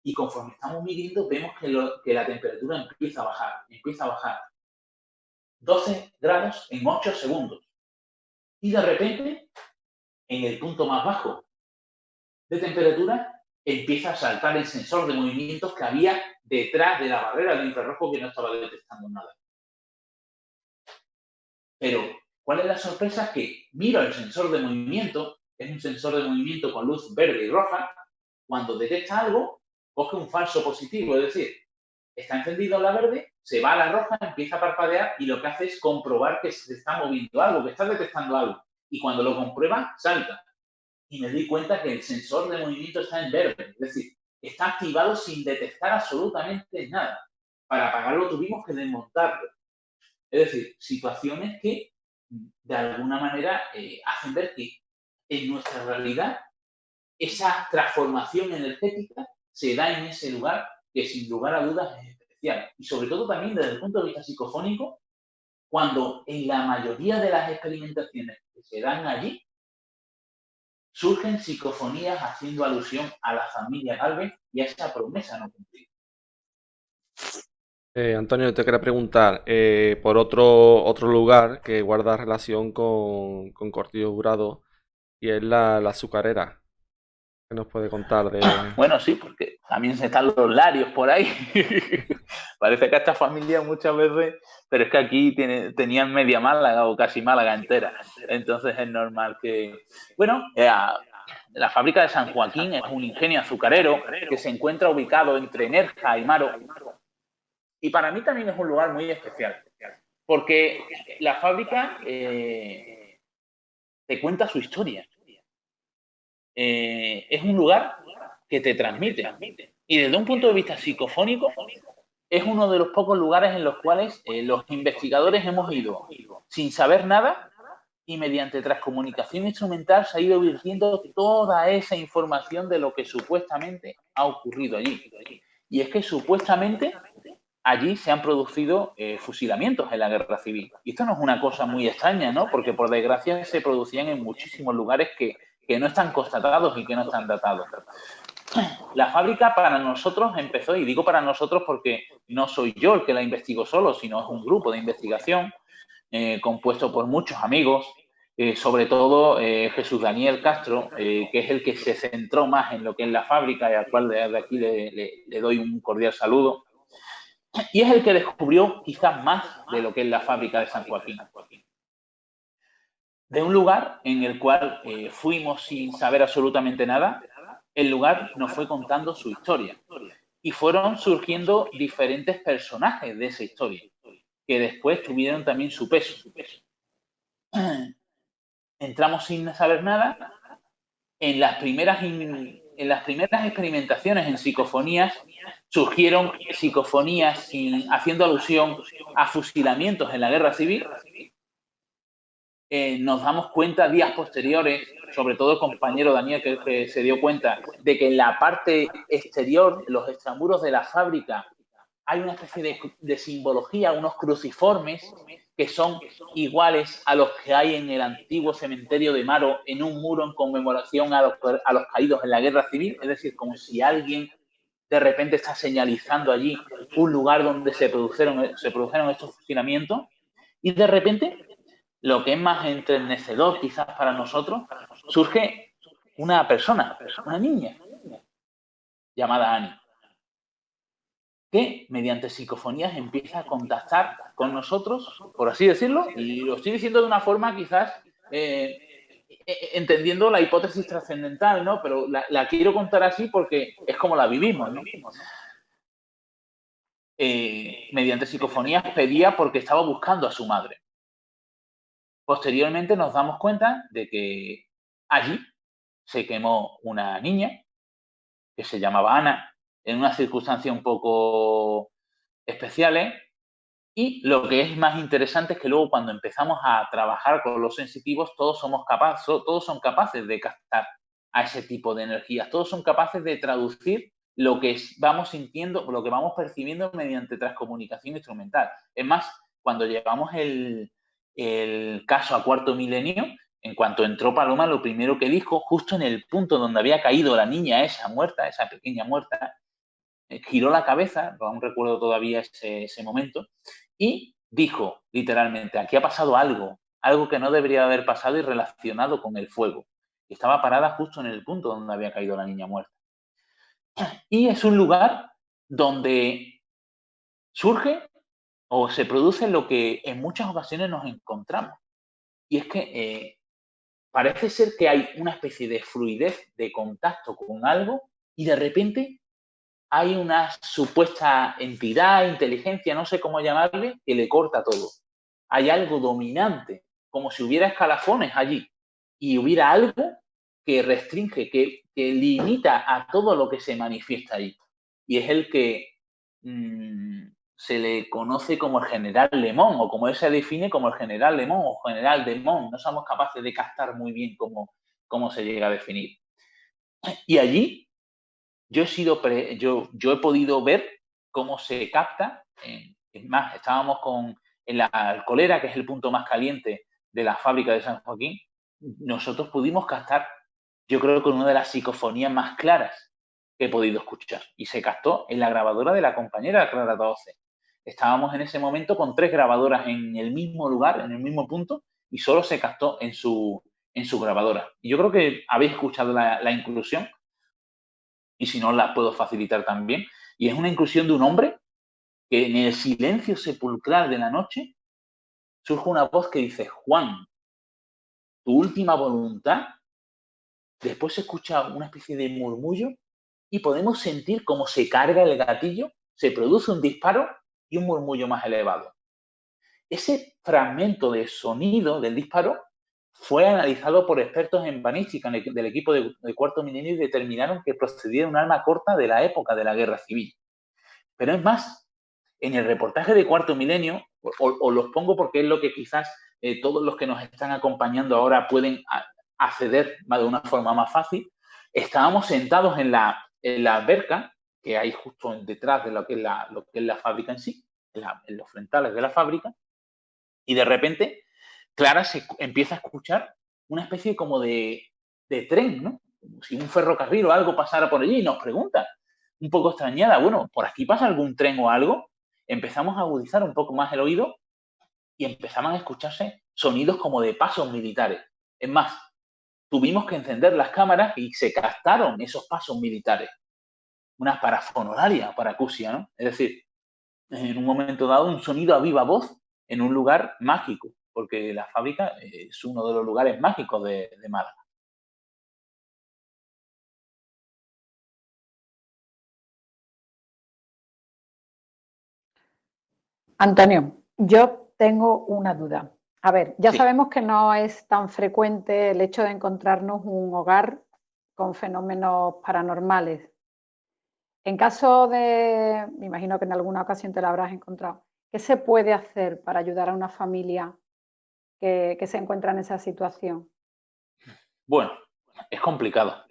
Speaker 2: Y conforme estamos midiendo, vemos que la temperatura empieza a bajar. 12 grados en 8 segundos. Y de repente, en el punto más bajo de temperatura, empieza a saltar el sensor de movimientos que había detrás de la barrera del infrarrojo que no estaba detectando nada. Pero, ¿cuál es la sorpresa? Que miro el sensor de movimiento, es un sensor de movimiento con luz verde y roja, cuando detecta algo, coge un falso positivo, es decir, está encendido la verde, se va a la roja, empieza a parpadear y lo que hace es comprobar que se está moviendo algo, que está detectando algo. Y cuando lo comprueba, salta. Y me di cuenta que el sensor de movimiento está en verde, es decir, está activado sin detectar absolutamente nada. Para apagarlo tuvimos que desmontarlo. Es decir, situaciones que de alguna manera hacen ver que en nuestra realidad esa transformación energética se da en ese lugar que sin lugar a dudas es especial. Y sobre todo también desde el punto de vista psicofónico, cuando en la mayoría de las experimentaciones que se dan allí, surgen psicofonías haciendo alusión a la familia Galvez y a esa promesa no cumplida.
Speaker 3: Antonio, te quería preguntar por otro lugar que guarda relación con Cortillo Jurado, y es la azucarera. ¿Qué nos puede contar de...?
Speaker 2: Bueno, sí, porque también están los Larios por ahí. Parece que esta familia muchas veces, pero es que aquí tenían media Málaga o casi Málaga entera. Entonces es normal que... Bueno, la fábrica de San Joaquín es un ingenio azucarero que se encuentra ubicado entre Nerja y Maro. Y para mí también es un lugar muy especial, porque la fábrica te cuenta su historia. Es un lugar que te transmite. Y desde un punto de vista psicofónico, es uno de los pocos lugares en los cuales los investigadores hemos ido sin saber nada y mediante transcomunicación instrumental se ha ido virtiendo toda esa información de lo que supuestamente ha ocurrido allí. Y es que supuestamente allí se han producido fusilamientos en la guerra civil. Y esto no es una cosa muy extraña, ¿no? Porque por desgracia se producían en muchísimos lugares que no están constatados y que no están datados. La fábrica para nosotros empezó, y digo para nosotros porque no soy yo el que la investigo solo, sino es un grupo de investigación compuesto por muchos amigos, sobre todo Jesús Daniel Castro, que es el que se centró más en lo que es la fábrica y al cual desde aquí le doy un cordial saludo. Y es el que descubrió quizás más de lo que es la fábrica de San Joaquín. De un lugar en el cual fuimos sin saber absolutamente nada, el lugar nos fue contando su historia. Y fueron surgiendo diferentes personajes de esa historia, que después tuvieron también su peso. Entramos sin saber nada. En las primeras experimentaciones en psicofonías, surgieron psicofonías haciendo alusión a fusilamientos en la guerra civil. Nos damos cuenta días posteriores, sobre todo el compañero Daniel, que se dio cuenta de que en la parte exterior, los extramuros de la fábrica, hay una especie de simbología, unos cruciformes que son iguales a los que hay en el antiguo cementerio de Maro, en un muro en conmemoración a los caídos en la guerra civil, es decir, como si alguien de repente está señalizando allí un lugar donde se produjeron estos fusilamientos, y de repente, lo que es más enternecedor quizás para nosotros, surge una persona, una niña, llamada Annie, que mediante psicofonías empieza a contactar con nosotros, por así decirlo, y lo estoy diciendo de una forma quizás entendiendo la hipótesis trascendental, ¿no? Pero la quiero contar así porque es como la vivimos, ¿no? Mediante psicofonías pedía porque estaba buscando a su madre. Posteriormente nos damos cuenta de que allí se quemó una niña que se llamaba Ana, en una circunstancia un poco especiales. Y lo que es más interesante es que luego cuando empezamos a trabajar con los sensitivos, todos son capaces de captar a ese tipo de energías, todos son capaces de traducir lo que vamos sintiendo, lo que vamos percibiendo mediante transcomunicación instrumental. Es más, cuando llevamos el caso a Cuarto Milenio, en cuanto entró Paloma, lo primero que dijo, justo en el punto donde había caído la niña esa muerta, esa pequeña muerta, giró la cabeza, aún recuerdo todavía ese momento, y dijo literalmente, aquí ha pasado algo que no debería haber pasado y relacionado con el fuego. Y estaba parada justo en el punto donde había caído la niña muerta. Y es un lugar donde surge o se produce lo que en muchas ocasiones nos encontramos. Y es que parece ser que hay una especie de fluidez de contacto con algo y de repente hay una supuesta entidad, inteligencia, no sé cómo llamarle, que le corta todo. Hay algo dominante, como si hubiera escalafones allí y hubiera algo que restringe, que limita a todo lo que se manifiesta allí. Y es el que se le conoce como el general Lemón, o como él se define como el general Lemón o general Demón. No somos capaces de captar muy bien cómo se llega a definir. Y allí yo he podido ver cómo se capta. Es más, estábamos en la Alcolera, que es el punto más caliente de la fábrica de San Joaquín. Nosotros pudimos captar, yo creo, con una de las psicofonías más claras que he podido escuchar. Y se captó en la grabadora de la compañera Clara 12. Estábamos en ese momento con 3 grabadoras en el mismo lugar, en el mismo punto, y solo se captó en su grabadora. Y yo creo que habéis escuchado la inclusión, y si no, la puedo facilitar también. Y es una inclusión de un hombre que en el silencio sepulcral de la noche surge una voz que dice, Juan, tu última voluntad. Después se escucha una especie de murmullo y podemos sentir cómo se carga el gatillo, se produce un disparo y un murmullo más elevado. Ese fragmento de sonido del disparo fue analizado por expertos en balística del equipo de Cuarto Milenio y determinaron que procedía de un arma corta de la época de la Guerra Civil. Pero es más, en el reportaje de Cuarto Milenio, os los pongo porque es lo que quizás todos los que nos están acompañando ahora pueden acceder de una forma más fácil. Estábamos sentados en la alberca que hay justo detrás de lo que es la fábrica en sí, en los frontales de la fábrica, y de repente Clara se empieza a escuchar una especie como de tren, ¿no? Como si un ferrocarril o algo pasara por allí, y nos pregunta, un poco extrañada, bueno, ¿por aquí pasa algún tren o algo? Empezamos a agudizar un poco más el oído y empezaban a escucharse sonidos como de pasos militares. Es más, tuvimos que encender las cámaras y se captaron esos pasos militares. Una parafonoraria, paracusia, ¿no? Es decir, en un momento dado, un sonido a viva voz en un lugar mágico, porque la fábrica es uno de los lugares mágicos de Málaga.
Speaker 4: Antonio, yo tengo una duda. A ver, ya
Speaker 2: Sí.
Speaker 4: sabemos que no es tan frecuente el hecho de encontrarnos un hogar con fenómenos paranormales. En caso de, me imagino que en alguna ocasión te lo habrás encontrado, ¿qué se puede hacer para ayudar a una familia que se encuentra en esa situación?
Speaker 2: Bueno, es complicado.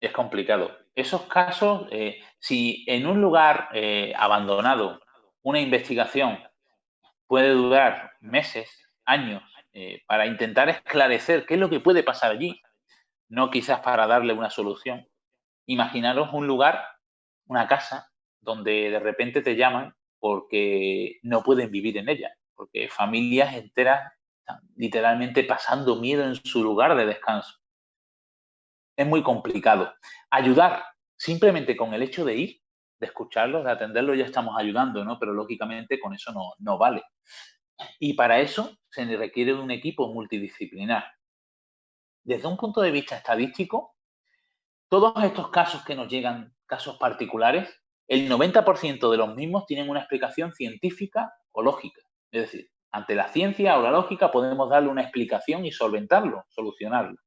Speaker 2: Es complicado. Esos casos, si en un lugar abandonado una investigación puede durar meses, años, para intentar esclarecer qué es lo que puede pasar allí, no quizás para darle una solución. Imaginaros un lugar, una casa, donde de repente te llaman porque no pueden vivir en ella, porque familias enteras están literalmente pasando miedo en su lugar de descanso. Es muy complicado. Ayudar, simplemente con el hecho de ir, de escucharlos, de atenderlos, ya estamos ayudando, ¿no? Pero lógicamente con eso no vale. Y para eso se requiere de un equipo multidisciplinar. Desde un punto de vista estadístico, todos estos casos que nos llegan, casos particulares, el 90% de los mismos tienen una explicación científica o lógica. Es decir, ante la ciencia o la lógica podemos darle una explicación y solventarlo, solucionarlo.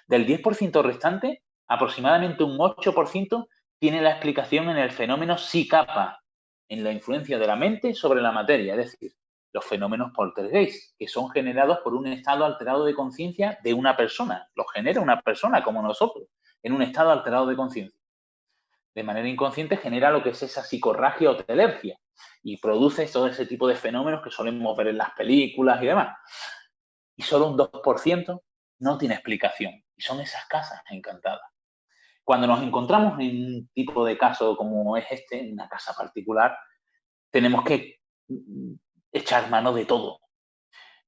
Speaker 2: Del 10% restante, aproximadamente un 8% tiene la explicación en el fenómeno psi-kappa, en la influencia de la mente sobre la materia, es decir, los fenómenos poltergeist, que son generados por un estado alterado de conciencia de una persona. Los genera una persona como nosotros, en un estado alterado de conciencia. De manera inconsciente genera lo que es esa psicorragia o telergia y produce todo ese tipo de fenómenos que solemos ver en las películas y demás. Y solo un 2% no tiene explicación. Y son esas casas encantadas. Cuando nos encontramos en un tipo de caso como es este, en una casa particular, tenemos que echar mano de todo.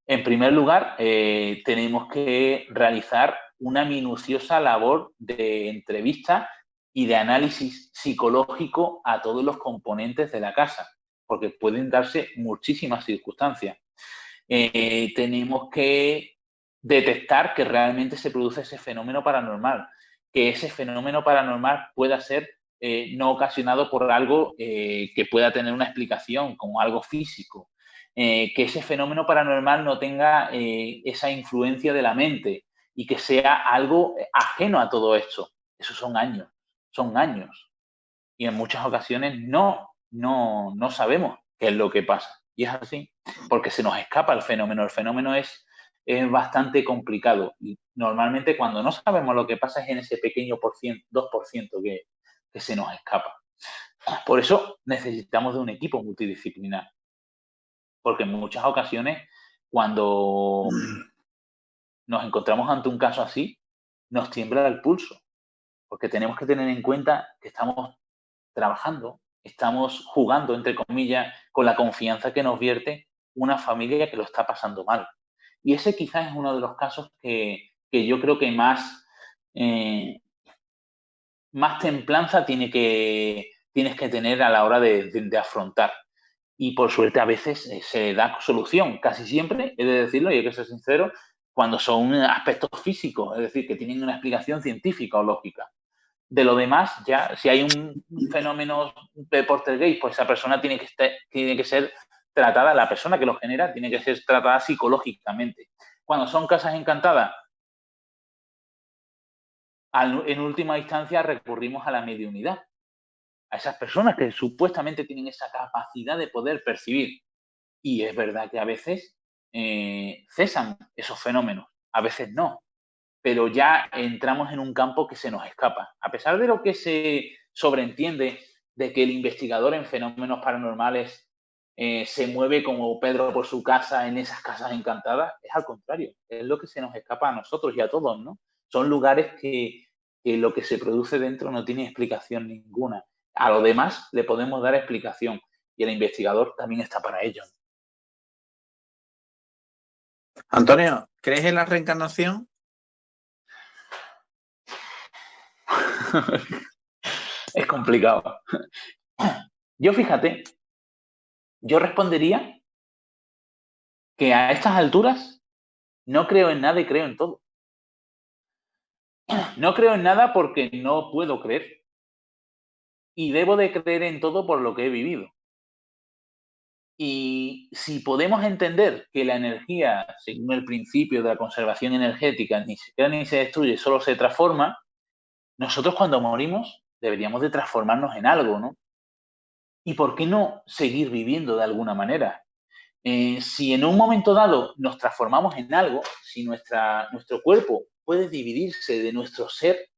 Speaker 2: En primer lugar, tenemos que realizar una minuciosa labor de entrevista y de análisis psicológico a todos los componentes de la casa, porque pueden darse muchísimas circunstancias. Tenemos que detectar que realmente se produce ese fenómeno paranormal, que ese fenómeno paranormal pueda ser no ocasionado por algo que pueda tener una explicación, como algo físico, que ese fenómeno paranormal no tenga esa influencia de la mente y que sea algo ajeno a todo esto. Esos son años. Y en muchas ocasiones no sabemos qué es lo que pasa. Y es así, porque se nos escapa el fenómeno. El fenómeno es bastante complicado. Y normalmente cuando no sabemos lo que pasa es en ese pequeño 2% que se nos escapa. Por eso necesitamos de un equipo multidisciplinar. Porque en muchas ocasiones, cuando nos encontramos ante un caso así, nos tiembla el pulso. Porque tenemos que tener en cuenta que estamos trabajando, estamos jugando, entre comillas, con la confianza que nos vierte una familia que lo está pasando mal. Y ese quizás es uno de los casos que yo creo que más templanza tienes que tener a la hora de afrontar. Y por suerte a veces se da solución, casi siempre, he de decirlo y hay que ser sincero, cuando son aspectos físicos, es decir, que tienen una explicación científica o lógica. De lo demás, ya, si hay un fenómeno de poltergeist, pues esa persona tiene que ser tratada, la persona que lo genera tiene que ser tratada psicológicamente. Cuando son casas encantadas, en última instancia recurrimos a la mediunidad, a esas personas que supuestamente tienen esa capacidad de poder percibir. Y es verdad que a veces cesan esos fenómenos, a veces no. Pero ya entramos en un campo que se nos escapa. A pesar de lo que se sobreentiende de que el investigador en fenómenos paranormales se mueve como Pedro por su casa en esas casas encantadas, es al contrario, es lo que se nos escapa a nosotros y a todos, ¿no? Son lugares que lo que se produce dentro no tiene explicación ninguna. A lo demás le podemos dar explicación y el investigador también está para ello.
Speaker 5: Antonio, ¿crees en la reencarnación?
Speaker 2: Es complicado. Yo, fíjate, yo respondería que a estas alturas no creo en nada y creo en todo. No creo en nada porque no puedo creer. Y debo de creer en todo por lo que he vivido. Y si podemos entender que la energía, según el principio de la conservación energética, ni se crea ni se destruye, solo se transforma, nosotros cuando morimos deberíamos de transformarnos en algo, ¿no? ¿Y por qué no seguir viviendo de alguna manera? Si en un momento dado nos transformamos en algo, si nuestro cuerpo puede dividirse de nuestro ser,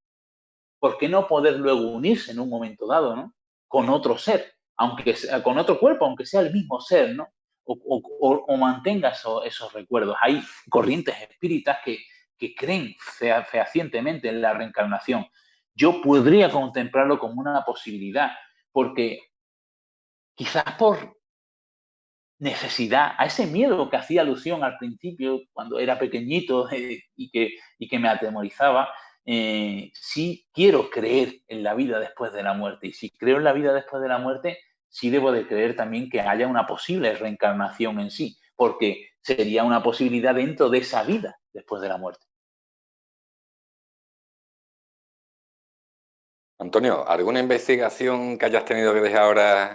Speaker 2: ¿por qué no poder luego unirse en un momento dado, ¿no? Con otro ser, aunque sea, con otro cuerpo, aunque sea el mismo ser, ¿no? o mantenga esos recuerdos. Hay corrientes espíritas que creen fehacientemente en la reencarnación. Yo podría contemplarlo como una posibilidad, porque quizás por necesidad, a ese miedo que hacía alusión al principio cuando era pequeñito y que me atemorizaba, sí quiero creer en la vida después de la muerte. Y si creo en la vida después de la muerte, sí debo de creer también que haya una posible reencarnación en sí, porque sería una posibilidad dentro de esa vida después de la muerte.
Speaker 6: Antonio, ¿alguna investigación que hayas tenido que dejar ahora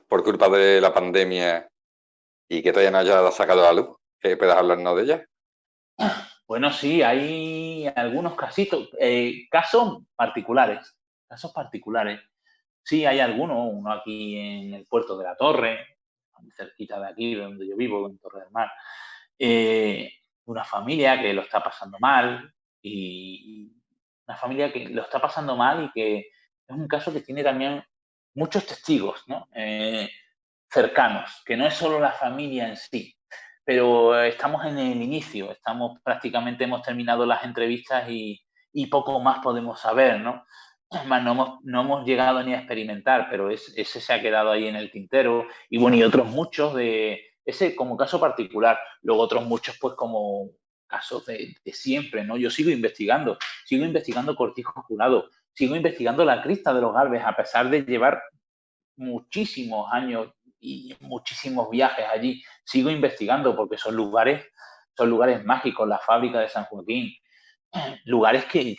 Speaker 6: por culpa de la pandemia y que todavía no hayas sacado a la luz? ¿Que puedas hablarnos de ella?
Speaker 2: Bueno, sí, hay algunos casitos, casos particulares. Sí, hay algunos, uno aquí en el puerto de la Torre, muy cerquita de aquí, donde yo vivo, en Torre del Mar. Una familia que lo está pasando mal y una familia que lo está pasando mal y que es un caso que tiene también muchos testigos, ¿no? Cercanos, que no es solo la familia en sí, pero estamos en el inicio, prácticamente hemos terminado las entrevistas y poco más podemos saber, ¿no? Más no hemos llegado ni a experimentar, pero ese se ha quedado ahí en el tintero. Y bueno, y otros muchos ese como caso particular. Luego otros muchos pues como casos de siempre, ¿no? Yo sigo investigando Cortijo Jurado, sigo investigando la crista de los Garbes, a pesar de llevar muchísimos años y muchísimos viajes allí. Sigo investigando porque son lugares mágicos, la fábrica de San Joaquín, lugares que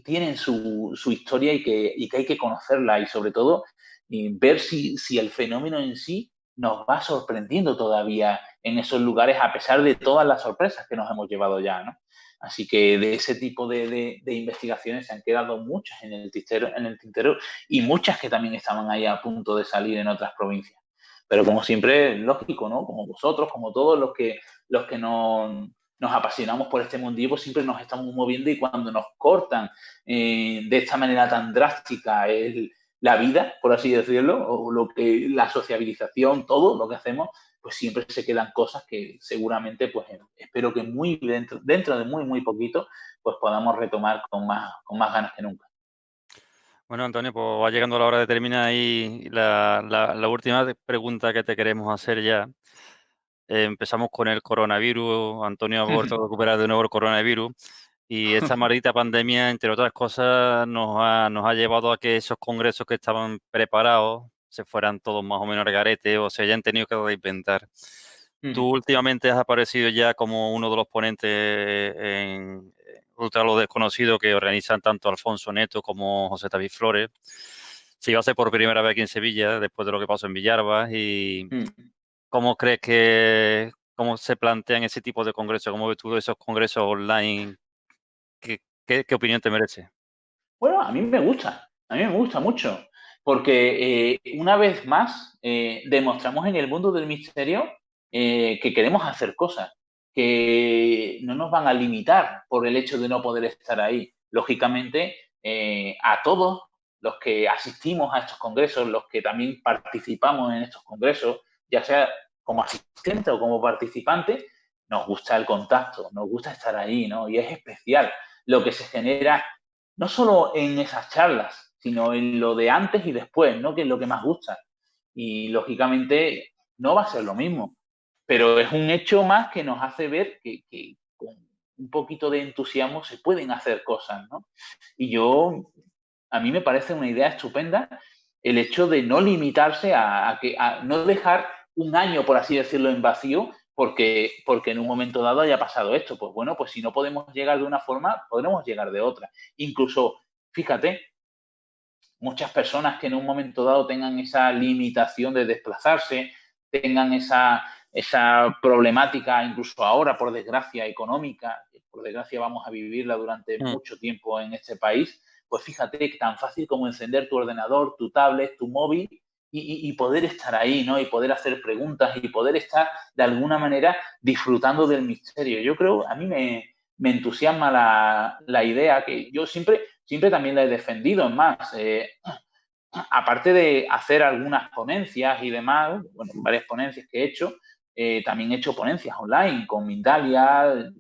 Speaker 2: tienen su historia y que hay que conocerla y sobre todo ver si el fenómeno en sí nos va sorprendiendo todavía en esos lugares a pesar de todas las sorpresas que nos hemos llevado ya, ¿no? Así que de ese tipo de investigaciones se han quedado muchas en el tintero y muchas que también estaban ahí a punto de salir en otras provincias. Pero como siempre, lógico, ¿no? Como vosotros, como todos los que nos apasionamos por este mundillo, pues siempre nos estamos moviendo y cuando nos cortan de esta manera tan drástica la vida, por así decirlo, o la sociabilización, todo lo que hacemos, pues siempre se quedan cosas que seguramente, pues espero que dentro de muy, muy poquito, pues podamos retomar con más ganas que nunca.
Speaker 1: Bueno, Antonio, pues va llegando la hora de terminar ahí la última pregunta que te queremos hacer ya. Empezamos con el coronavirus. Antonio ha vuelto a recuperar de nuevo el coronavirus. Y esta maldita pandemia, entre otras cosas, nos ha llevado a que esos congresos que estaban preparados se fueran todos más o menos al garete o se hayan tenido que reinventar. Tú últimamente has aparecido ya como uno de los ponentes en Ultra lo Desconocido que organizan tanto Alfonso Neto como José David Flores. Se iba a hacer por primera vez aquí en Sevilla, después de lo que pasó en Villalba. ¿Y cómo crees cómo se plantean ese tipo de congresos? ¿Cómo ves tú esos congresos online? ¿Qué opinión te merece?
Speaker 2: Bueno, a mí me gusta mucho, porque una vez más demostramos en el mundo del misterio que queremos hacer cosas, que no nos van a limitar por el hecho de no poder estar ahí. Lógicamente, a todos los que asistimos a estos congresos, los que también participamos en estos congresos, ya sea como asistente o como participante, nos gusta el contacto, nos gusta estar ahí, ¿no? Y es especial lo que se genera no solo en esas charlas, sino en lo de antes y después, ¿no? Que es lo que más gusta. Y lógicamente no va a ser lo mismo, pero es un hecho más que nos hace ver que con un poquito de entusiasmo se pueden hacer cosas, ¿no? Y a mí me parece una idea estupenda el hecho de no limitarse a no dejar un año, por así decirlo, en vacío, porque en un momento dado haya pasado esto. Pues bueno, pues si no podemos llegar de una forma, podremos llegar de otra. Incluso, fíjate, muchas personas que en un momento dado tengan esa limitación de desplazarse, tengan esa problemática, incluso ahora, por desgracia económica, por desgracia vamos a vivirla durante mucho tiempo en este país, pues fíjate, tan fácil como encender tu ordenador, tu tablet, tu móvil y poder estar ahí, ¿no? Y poder hacer preguntas y poder estar, de alguna manera, disfrutando del misterio. Yo creo, a mí me entusiasma la idea que yo siempre también la he defendido. Es más, aparte de hacer algunas ponencias y demás, bueno, varias ponencias que he hecho, también he hecho ponencias online con Mindalia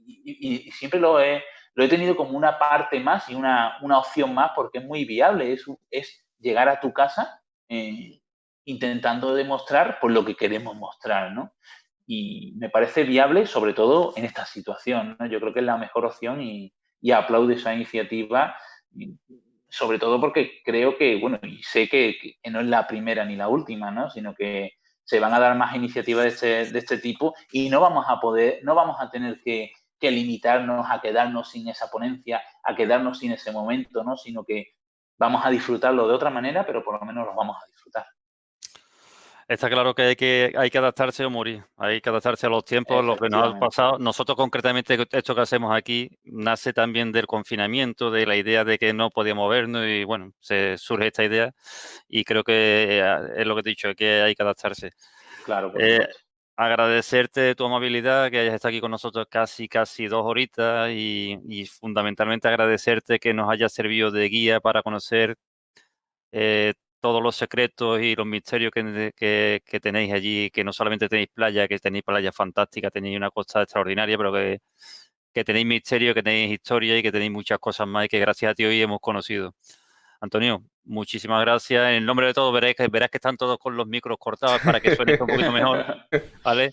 Speaker 2: y siempre lo he tenido como una parte más y una opción más porque es muy viable, es llegar a tu casa intentando demostrar por lo que queremos mostrar, ¿no? Y me parece viable, sobre todo en esta situación, ¿no? Yo creo que es la mejor opción y aplaudo esa iniciativa, sobre todo porque creo que, bueno, y sé que no es la primera ni la última, ¿no? Sino que se van a dar más iniciativas de este tipo y no vamos a tener que limitarnos a quedarnos sin esa ponencia, a quedarnos sin ese momento, ¿no? Sino que vamos a disfrutarlo de otra manera, pero por lo menos lo vamos a disfrutar.
Speaker 1: Está claro que hay que adaptarse o morir, hay que adaptarse a los tiempos, lo que nos ha pasado. Nosotros concretamente esto que hacemos aquí nace también del confinamiento, de la idea de que no podíamos movernos y bueno, se surge esta idea y creo que es lo que he dicho, que hay que adaptarse.
Speaker 2: Claro, por supuesto.
Speaker 1: Agradecerte tu amabilidad, que hayas estado aquí con nosotros casi 2 horitas y fundamentalmente agradecerte que nos haya servido de guía para conocer todos los secretos y los misterios que tenéis allí, que no solamente tenéis playa, que tenéis playas fantásticas, tenéis una costa extraordinaria, pero que tenéis misterio, que tenéis historia y que tenéis muchas cosas más y que gracias a ti hoy hemos conocido. Antonio, muchísimas gracias. En el nombre de todos verás que están todos con los micros cortados para que suene esto un poquito mejor, ¿vale?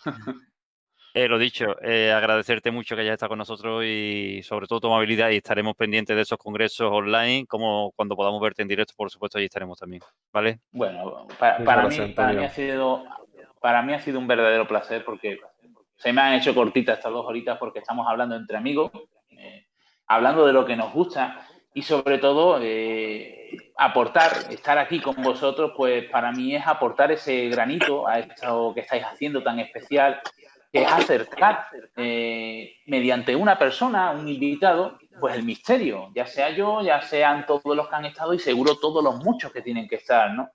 Speaker 1: Lo dicho, agradecerte mucho que hayas estado con nosotros y sobre todo tu amabilidad y estaremos pendientes de esos congresos online, como cuando podamos verte en directo, por supuesto, allí estaremos también, ¿vale?
Speaker 2: Bueno,
Speaker 3: Muchas gracias,
Speaker 2: para mí
Speaker 3: Antonio.
Speaker 2: ha sido un verdadero placer porque se me han hecho cortitas estas 2 horitas porque estamos hablando entre amigos, hablando de lo que nos gusta y sobre todo estar aquí con vosotros, pues para mí es aportar ese granito a esto que estáis haciendo tan especial, que es acercar mediante una persona, un invitado, pues el misterio, ya sea yo, ya sean todos los que han estado y seguro todos los muchos que tienen que estar, ¿no?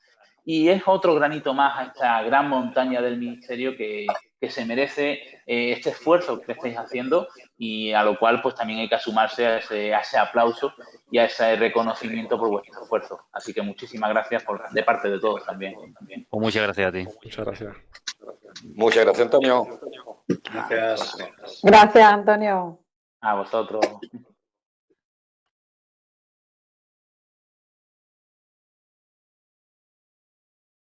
Speaker 2: Y es otro granito más a esta gran montaña del misterio que se merece este esfuerzo que estáis haciendo y a lo cual pues también hay que sumarse a ese aplauso y a ese reconocimiento por vuestro esfuerzo. Así que muchísimas gracias de parte de todos también.
Speaker 1: Pues muchas gracias a ti.
Speaker 3: Muchas gracias.
Speaker 6: Muchas gracias, Antonio.
Speaker 5: Gracias.
Speaker 4: Gracias, Antonio.
Speaker 2: A vosotros.